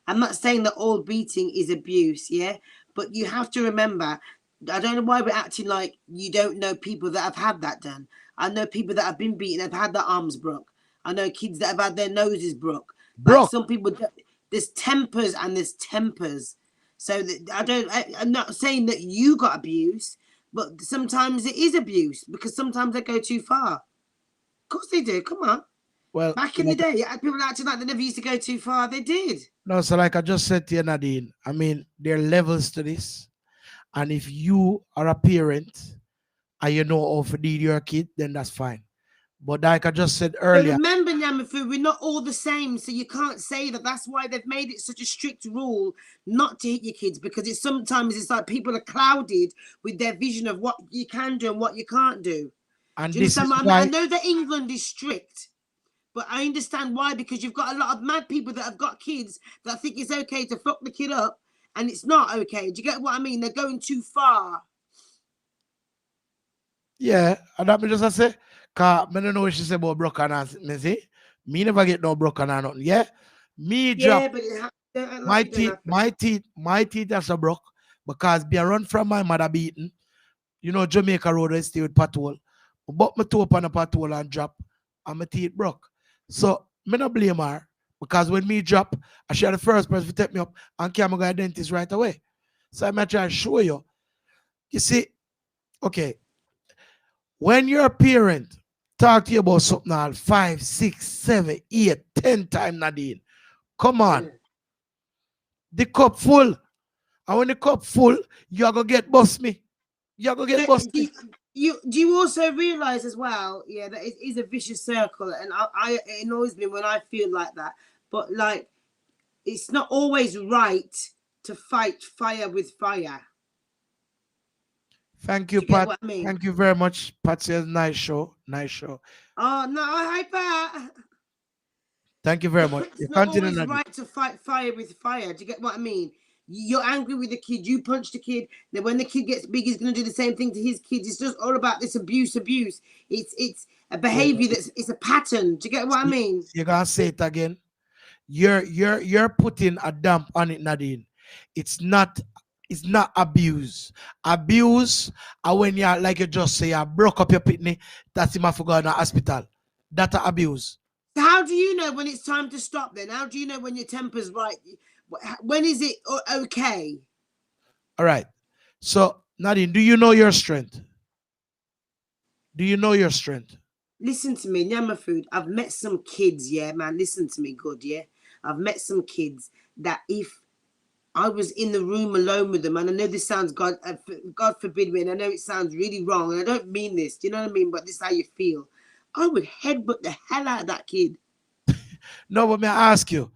I'm not saying that all beating is abuse, yeah? But you have to remember, I don't know why we're acting like you don't know people that have had that done. I know people that have been beaten, have had their arms broke. I know kids that have had their noses broke. Like some people, there's tempers and there's tempers. So I'm not saying that you got abuse, but sometimes it is abuse because sometimes they go too far. Of course they do. Come on. Well, Back in the day, people acting like they never used to go too far. They did. No, so like I just said to you, Nadine, I mean, there are levels to this. And if you are a parent and you know how to lead your kid, then that's fine. But like I just said But earlier, remember, Nyamafood, we're not all the same, so you can't say that. That's why they've made it such a strict rule not to hit your kids, because it's like people are clouded with their vision of what you can do and what you can't do. and Do you this understand is what I mean? why I know that England is strict, but I understand why, because you've got a lot of mad people that have got kids that think it's okay to fuck the kid up, and it's not okay. Do you get what I mean? They're going too far. yeah, and that me just say, cause I don't know what she said about broken and me see, me never get no broken or nothing. Yeah, me drop Yeah, but don't like you don't have to. my teeth that's a broke because be a run from my mother beaten. You know, Jamaica Road, I stay with patrol. But my toe up on a patrol and drop, and my teeth broke. So, me not blame her because when me drop, I she the first person to take me up and carry me to a dentist right away. So, I'm trying to show you. You see, okay, when your parent talk to you about something all 5, 6, 7, 8, 10 times, Nadine, come on. The cup full. And when the cup full, you're going to get bust me. You're going to get bust me. Do you also realize as well, yeah, that it is a vicious circle, and it annoys me when I feel like that. But like, it's not always right to fight fire with fire. Thank you, Do you get Pat. what I mean? Thank you very much, Pat. Says nice show. Nice show. Oh no, hi Pat. Thank you very much. You It's not continue, always Nadine. right to fight fire with fire. Do you get what I mean? You're angry with the kid, you punch the kid, then when the kid gets big, he's going to do the same thing to his kids. It's just all about this abuse. It's a behavior it's a pattern. Do you get what I mean? You're gonna say it again. You're putting a damp on it, Nadine. It's not abuse. Abuse and when you like you just say you broke up your pitney, that's him for going to hospital. That's abuse. So how do you know when it's time to stop then? How do you know when your temper's right? When is it okay? All right. So, Nadine, do you know your strength? Do you know your strength? Listen to me, Nyamafood. I've met some kids, yeah, man. Listen to me, good, yeah. I've met some kids that if I was in the room alone with them, and I know this sounds God forbid me, and I know it sounds really wrong, and I don't mean this. Do you know what I mean? But this is how you feel. I would headbutt the hell out of that kid. No, but may I ask you,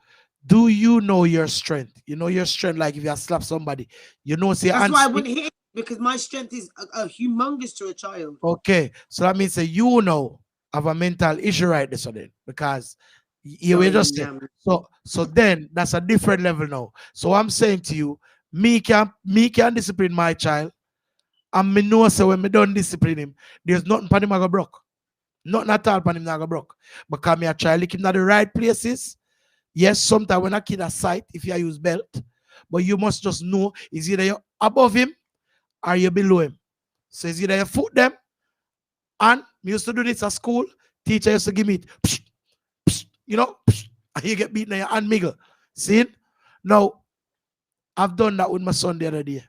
do you know your strength? You know your strength, like if you slap somebody, you know, say, that's why I wouldn't hit, because my strength is a humongous to a child. Okay, so that means that you know have a mental issue right there, so then, because you will just say, so then that's a different level now. So I'm saying to you, me can discipline my child, and me know so when me don't discipline him, there's nothing for him I go broke. Nothing at all for him I go broke. Because me a child lick him at the right places. Yes, sometimes when a kid a sight, if you use belt, but you must just know is either you're above him or you're below him. So it's either you foot them, and me used to do this at school. Teacher used to give me it, psh, psh, you know, psh, and you get beaten in your hand, miggle. See? Now, I've done that with my son the other day.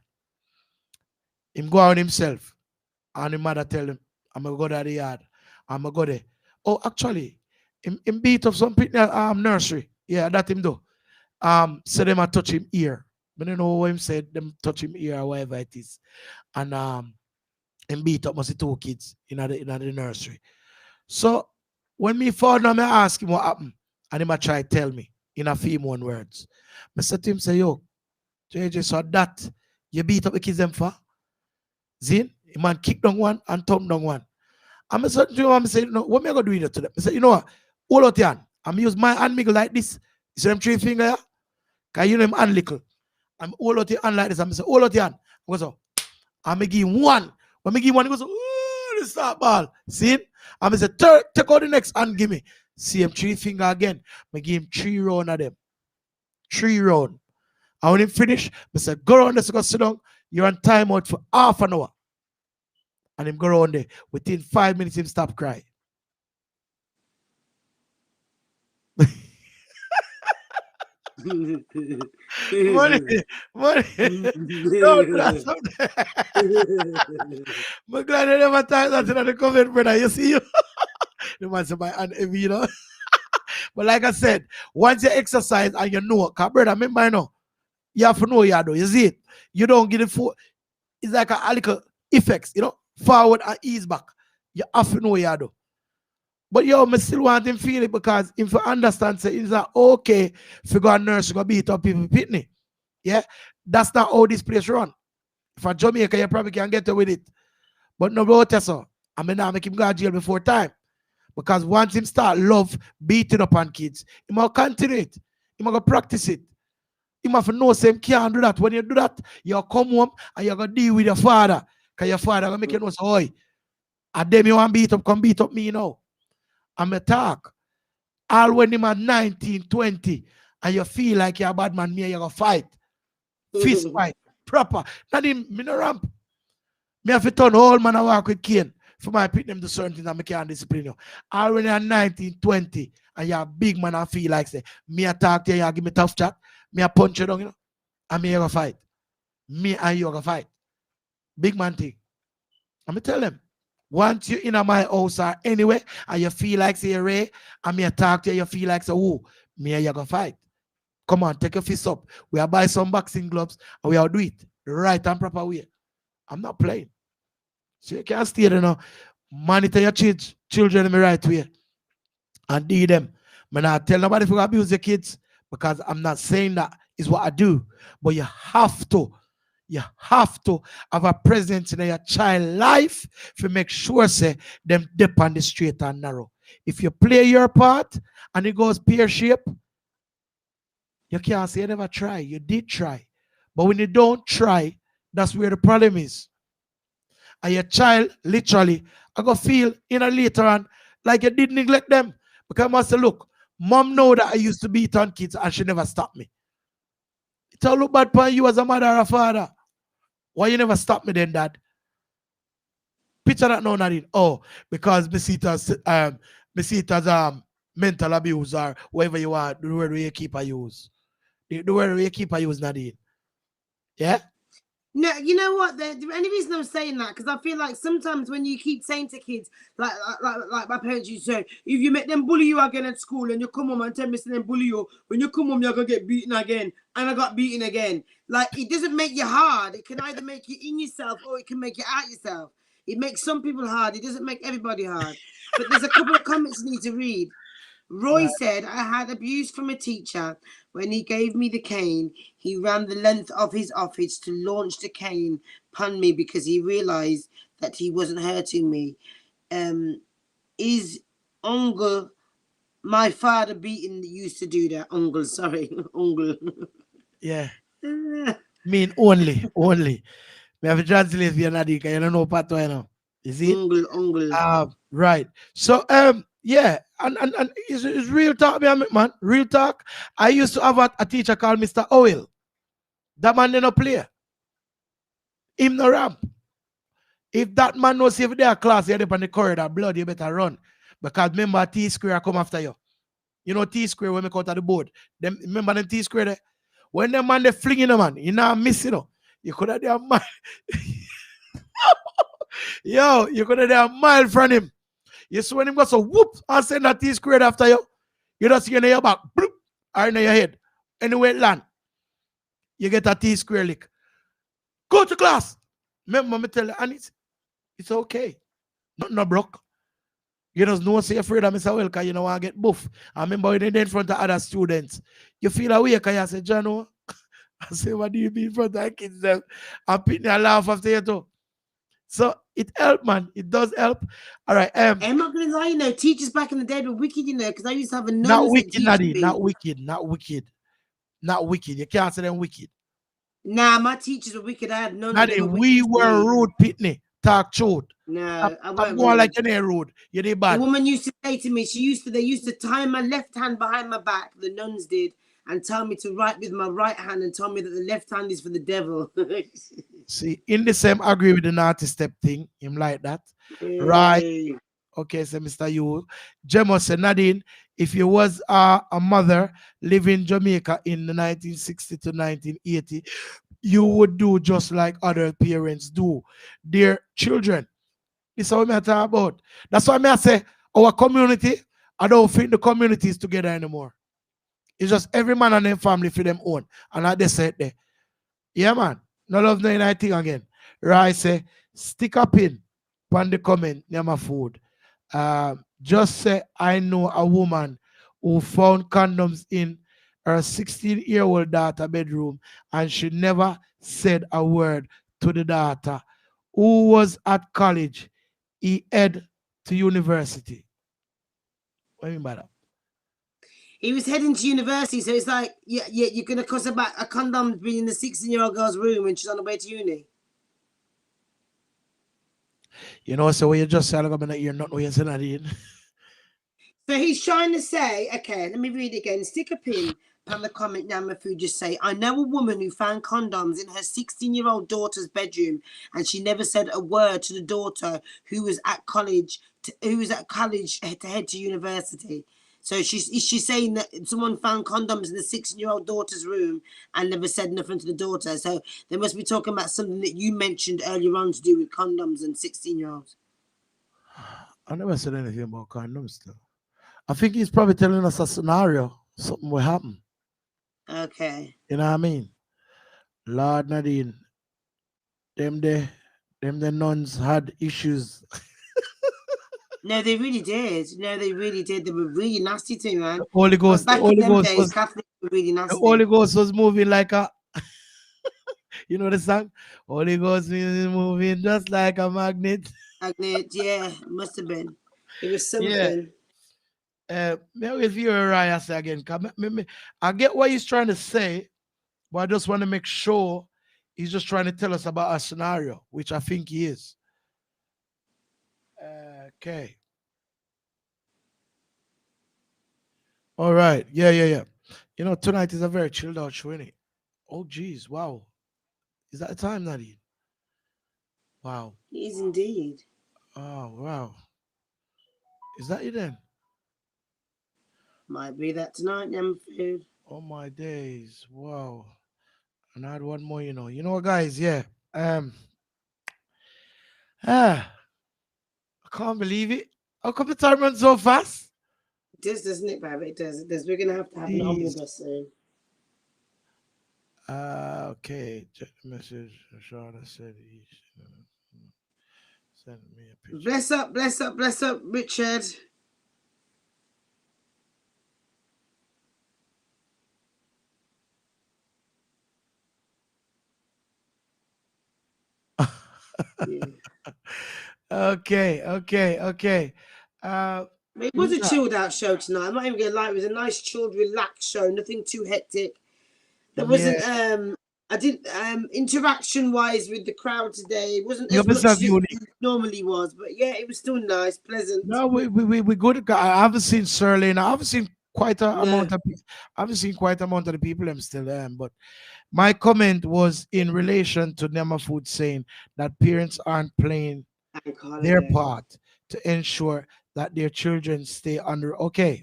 Him go out himself, and his mother tell him, I'm going to go to the yard. I'm going to go there. Oh, actually, him beat up some people nursery. Yeah, that him do. So them a touch him ear. I don't know what him said, them touch him ear or whatever it is. And him beat up must 2 kids in the nursery. So when me found out, I ask him what happened. And him a try tell me in a few more words. I said to him, say, yo, JJ, so that you beat up the kids them for? Zin, the man kick down one and thumb down one. And I said to him, I said, no, what am I going to do with it to them? I said, you know what? Hold out your hand. I'm use my hand miggle like this. You see them 3 fingers? Because you know him hand little. I'm hold out your hand like this. I'm say, hold out your hand. I go so. I'm give him one. When I give him one, he goes, ooh, the start ball. See him? I'm say, take out the next hand, give me. See him 3 finger again. I give him 3 rounds of them. 3 rounds. And when he finish, I say, go around there, so go sit down. You're on timeout for half an hour. And him go around there. Within 5 minutes, him stop crying. Money, money. Don't do that something. I'm glad I never type that in the comment, brother. You see you. The man said my hand heavy, you know. But like I said, once you exercise and you know, cause brother, remember you know, you have to know you do. You see it? You don't get it for it's like a little effects, you know, forward and ease back. You have to know you do. But yo, me still want him feel it because if you understand, say it's not okay if you go a nurse, you go beat up people pitney. Yeah, that's not how this place run. If a Jamaica, you probably can get away with it. But no about so. I mean, now make him go to jail before time. Because once him start love beating up on kids, he must continue it. He must go practice it. He must know same can't do that. When you do that, you come home and you're gonna deal with your father. Because your father gonna make you know, so, oi, and them you want beat up, come beat up me now. I'm a talk. All when him at 19, 20, and you feel like you're a bad man, me and you gonna fight. Fist fight. Proper. Not in me no ramp. Me have to turn whole man and walk with cane. For my put them to certain things and I can't discipline you. All when you're 19, 20, and you're a big man and feel like say, me a talk to you, you give me tough chat, me a punch you down, you know, and me you gonna fight. Me and you gonna fight. Big man thing. I'm gonna tell them. Once you in my house or anyway, and you feel like say Ray, and me a talk to you, you feel like say, oh, me and you gonna fight. Come on, take your fist up. We'll buy some boxing gloves and we'll do it the right and proper way. I'm not playing. So you can't stay there now. Monitor your children in the right way. And do them. I'm not tell nobody if you abuse your kids because I'm not saying that is what I do. But you have to have a presence in your child life to make sure say them dip on the straight and narrow. If you play your part and it goes pear shape, you can't say you never try. You did try. But when you don't try, that's where the problem is. And your child, literally, I go feel in a later on like you did neglect them. Because I must say, look, mom know that I used to beat on kids and she never stopped me. It all look bad for you as a mother or a father. Why you never stop me then, dad? Picture that now, Nadine. Oh, because me see it as mental abuse or whatever you are, the word where you keep a use. The word where you keep a use, Nadine. Yeah? No, you know what? The only reason I'm saying that because I feel like sometimes when you keep saying to kids, like my parents used to say, if you make them bully you again at school and you come home and tell me them bully you, when you come home you're gonna get beaten again, and I got beaten again. Like it doesn't make you hard. It can either make you in yourself or it can make you out yourself. It makes some people hard. It doesn't make everybody hard. But there's a couple of comments you need to read. Roy said, I had abuse from a teacher. When he gave me the cane, he ran the length of his office to launch the cane upon me because he realized that he wasn't hurting me. Is Uncle, my father beating used to do that? Uncle, sorry. Uncle. Yeah. Mean only. We have to translate for you, Nadine, because you don't know part right now. You see? Uncle. Right. So, yeah, and it's real talk, man. Real talk. I used to have a teacher called Mr. Oil. That man didn't play. Him no ramp. If that man knows if they're class, you're up on the corridor, blood, you better run. Because remember T square come after you. You know T square when we cut out the board. Them remember them T square there? When the man they flinging the man, you know missing you. You could have a mile. Yo, you could have a mile from him. You see when him go so whoop and send that T squared after you, you just see in your back, bloop, or in your head. Anyway, land. You get a T square lick. Go to class. Remember me tell you, and it's okay. Nothing broke. You just know say you're afraid of Mr. Well, because you don't want to get buff. I remember when you're in front of other students. You feel away because you say, Jano, I say, what do you mean in front of kids? Them? I'm picking a laugh after you too. So it helped, man. It does help. All right. I'm not gonna lie, you know, teachers back in the day were wicked, you know, because I used to have a not wicked, Nadine. Not wicked. You can't say them wicked. Nah, my teachers were wicked. I had none. Nadine, we were rude, Pitney. Talk truth. No, I'm going like an air road. You did bad. The woman used to say to me, they used to tie my left hand behind my back, the nuns did, and tell me to write with my right hand and tell me that the left hand is for the devil. See, in the same, I agree with the naughty step thing. Him like that. Right. Okay, so Mr. You. Jemo said, Nadine, if you was a mother living in Jamaica in the 1960 to 1980, you would do just like other parents do their children. This is what I talk about. That's why I say our community, I don't think the community is together anymore. It's just every man and their family for them own. And like they said there. Yeah, man. No love, no anything again. Right, say, stick up in on the comment, Nyamafood. Just say, I know a woman who found condoms in her 16-year-old daughter bedroom and she never said a word to the daughter who was at college. He head to university. What do you mean by that? He was heading to university, so it's like, you're going to cuss about a condom being in the 16-year-old girl's room when she's on the way to uni. You know, so when you just say, I'm going to hear nothing what you're saying, Nadine. So he's trying to say, okay, let me read it again. Stick a pin on the comment, Nyamafood, just say, I know a woman who found condoms in her 16-year-old daughter's bedroom, and she never said a word to the daughter who was at college to head to university. So she's saying that someone found condoms in the 16-year-old daughter's room and never said nothing to the daughter. So they must be talking about something that you mentioned earlier on to do with condoms and 16-year-olds. I never said anything about condoms, though. I think he's probably telling us a scenario. Something will happen. Okay. You know what I mean? Lord Nadine, them the nuns had issues. No, they really did. No, they really did. They were really nasty to me, man. The Holy Ghost, Back in them days, Catholics were really nasty. The Holy Ghost was moving like a, you know the song? Holy Ghost is moving just like a magnet. Magnet, yeah, must have been. It was something. Yeah. Maybe if you're right, say again. I get what he's trying to say, but I just want to make sure he's just trying to tell us about a scenario, which I think he is. Okay. All right. Yeah. You know, tonight is a very chilled out show, innit? Oh, geez. Wow. Is that the time, Nadine? Wow. It is indeed. Oh, wow. Is that it then? Might be that tonight, Nyamafood. Oh, my days. Wow. And I had one more, you know. You know what, guys? Yeah. I can't believe it. How come the time runs so fast? It does, doesn't it, Baby? It does. We're going to have an omnibus soon. Okay. Check the message. Shana said he sent me a picture. Bless up, Richard. Yeah. Okay. It was a chilled out show tonight. I'm not even gonna lie, it was a nice, chilled, relaxed show, nothing too hectic. There wasn't I didn't interaction wise with the crowd today. It wasn't as much as it normally was, but yeah, it was still nice, pleasant. No, we good. I haven't seen Serling. I haven't seen quite a amount of the people I'm still there, but my comment was in relation to Nyamafood saying that parents aren't playing their part to ensure that their children stay under. Okay,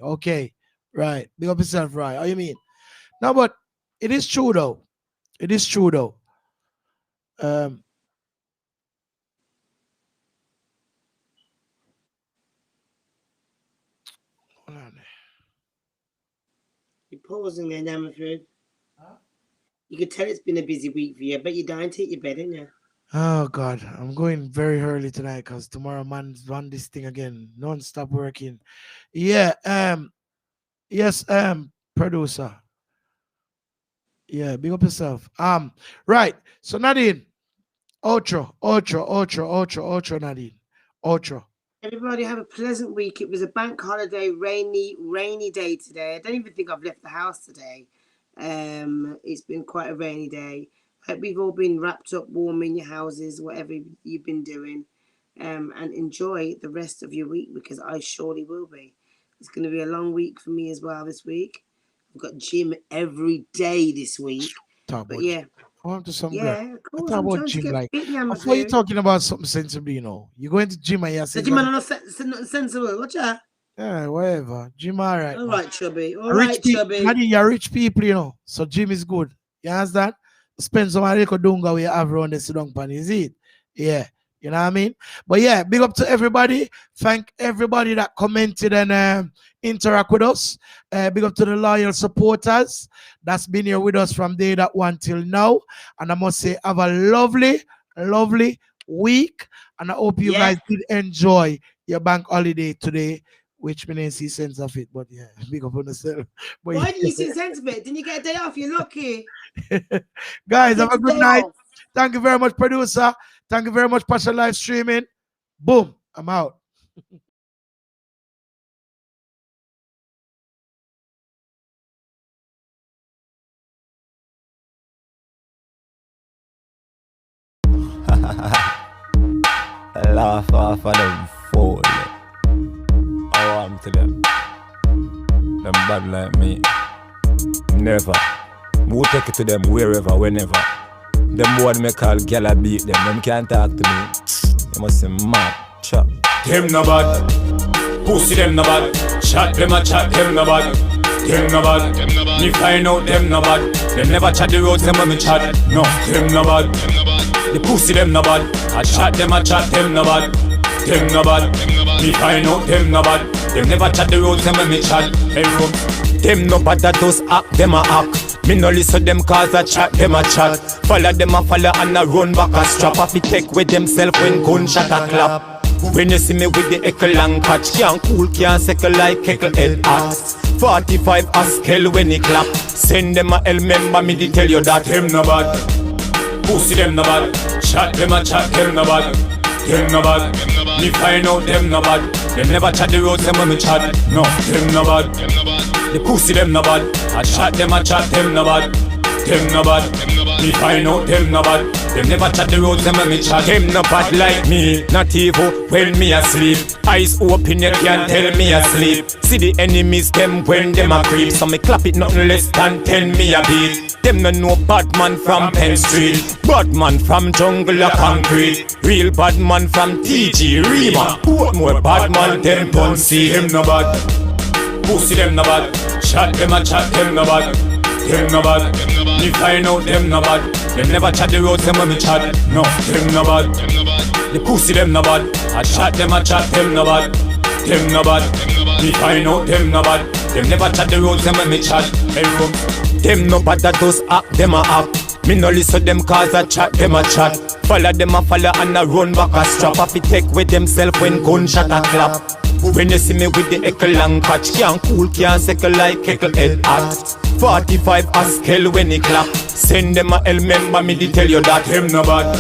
right. Big up yourself, right? How you mean? No, but it is true though. Hold on. You're pausing there, Nyamafood. Huh? You could tell it's been a busy week for you. I bet you're dying to hit your bed, ain't you? Oh God, I'm going very early tonight because tomorrow man's run this thing again, non-stop working. Yeah, yes, producer. Yeah, big up yourself. Right. So Nadine, outro, Nadine. Outro. Everybody have a pleasant week. It was a bank holiday, rainy day today. I don't even think I've left the house today. It's been quite a rainy day. Hope we've all been wrapped up warm in your houses, whatever you've been doing. And enjoy the rest of your week because I surely will be. It's going to be a long week for me as well this week. I've got gym every day this week. But yeah. Of course. Talk about gym, like, before you're talking about something sensible, you know. You go into gym and you say, the gym are not sensible. What's that? Yeah, whatever. Gym, all right. All right, Chubby. All Rich right, people, Chubby. Nadine, you're rich people, you know. So gym is good. You understand? Spend some money to dunga we have around the Sidong Pan, is it? Yeah. You know what I mean? But yeah, big up to everybody. Thank everybody that commented and interact with us. Big up to the loyal supporters that's been here with us from day that one till now. And I must say, have a lovely, lovely week. And I hope you guys did enjoy your bank holiday today, which means see sense of it. But yeah, big up on yourself. But Why didn't you see sense of it? Didn't you get a day off? You're lucky. guys, have a good night. Thank you very much, producer. Thank you very much, Passion Live Streaming. Boom. I'm out. Laugh off of them fool. I want to them. Them bad like me. Never. We'll take it to them wherever, whenever. Them boy me call gyal a beat them. Them can't talk to me. You must say mad. Chop. Them no bad. Pussy them no bad. Chat them a chat them no bad. Them no bad. Me find out them no bad. Them never chat the roads them when me chat. No, them no bad. The pussy them no bad. I chat them no bad. Them no bad. Me find out them no bad. Them never chat the roads them when me chat. Hey room. Them no bad that does act, them a act. Me no listen them cause I chat, them a chat. Follow them a follow and a run back a strap. Off it take with themself when gunshot a clap. When you see me with the echo and catch, can't cool, can't second like heckle head axe. 45 a scale when he clap. Send them a L member, me to tell you that them no bad. Pussy them no bad. Chat them a chat, them no bad. Them no bad. Me find out them no bad. Them never chat the roads them when me chat. No, them no bad. The pussy them no bad. I chat them no bad. Them no bad. Me find out them no bad. Them never chat the roads them when me chat. Them no bad like me, not evil when me asleep. Eyes open you can't tell me asleep. See the enemies them when them a creep. So me clap it nothing less than 10 me a beat. Them no know bad man from Penn Street. Bad man from jungle or concrete. Real bad man from TG Rima. What more bad man them don't see. Them no bad. Pussy them no bad. Chat them a chat them no bad. Them no bad. Me find out them no bad. Them never chat the roads them when me chat. No, them no bad. The pussy them no bad. I chat them no bad. Them no bad. Me find out them no bad. Them never chat the roads them when me chat. Hey room. Them no bad that does act, them a act. Me no listen them cause I chat, them a chat. Follow them a follow and a run back a strap. Off it take with themself when gunshot a clap. When you see me with the echo and catch, can't cool, can't second like heckle head act. 45 a scale when he clap. Send them a L member, me to tell you that them no bad.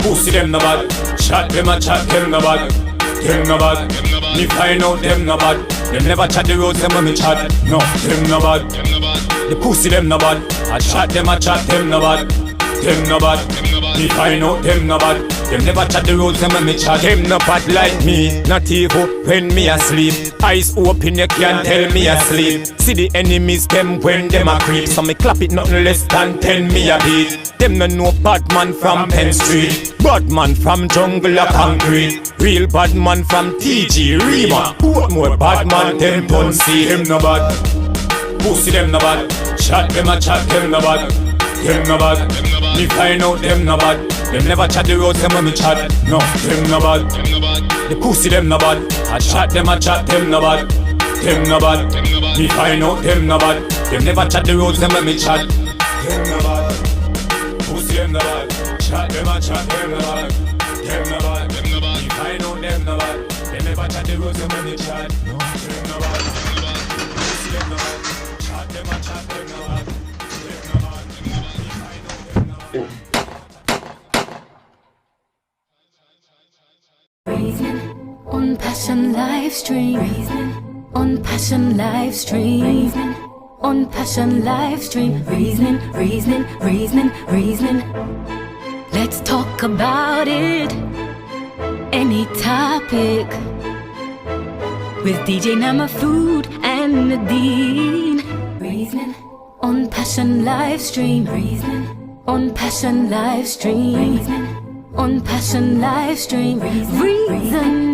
Pussy them no bad. Chat them a chat, them no bad. Them no bad. Me find out them no bad. Them never chat the roads them when me chat. No, them no bad. The pussy them no bad. I chat them no bad. Them no bad. Me find out them no bad. Them never chat the roads them when me chat. Them no bad like me, not evil when me asleep. Eyes open you can't tell me asleep. See the enemies them when them a creep. So me clap it nothing less than 10 me a beat. Them no know bad man from Penn Street. Bad man from jungle or concrete. Real bad man from TG Rima. What more bad man them don't see. Them no bad. Pussy them no bad. Chat them no bad. Them no bad. Me find out them no bad. Them never chat the roads them when me chat. No, them no bad. The pussy them no bad. I chat them no bad. Them no bad. Me find out them no bad. Them never chat the roads them when me chat. Them no bad. Pussy them no bad. Chat them no bad. Them no bad. Me find out them no bad. Them never chat the roads them when me chat. No, them no bad. Pussy them no bad. Chat them no bad. Them no bad. Me find out them no bad. Reasoning on Passion live stream. Reasoning on Passion live stream. Reasoning on Passion live stream. Reasoning, reasoning, reasoning, reasoning. Let's talk about it. Any topic with DJ Nyamafood and Nadine. Reasoning on Passion live stream. Reasoning on Passion live stream. Reasoning on Passion live stream. Reasoning.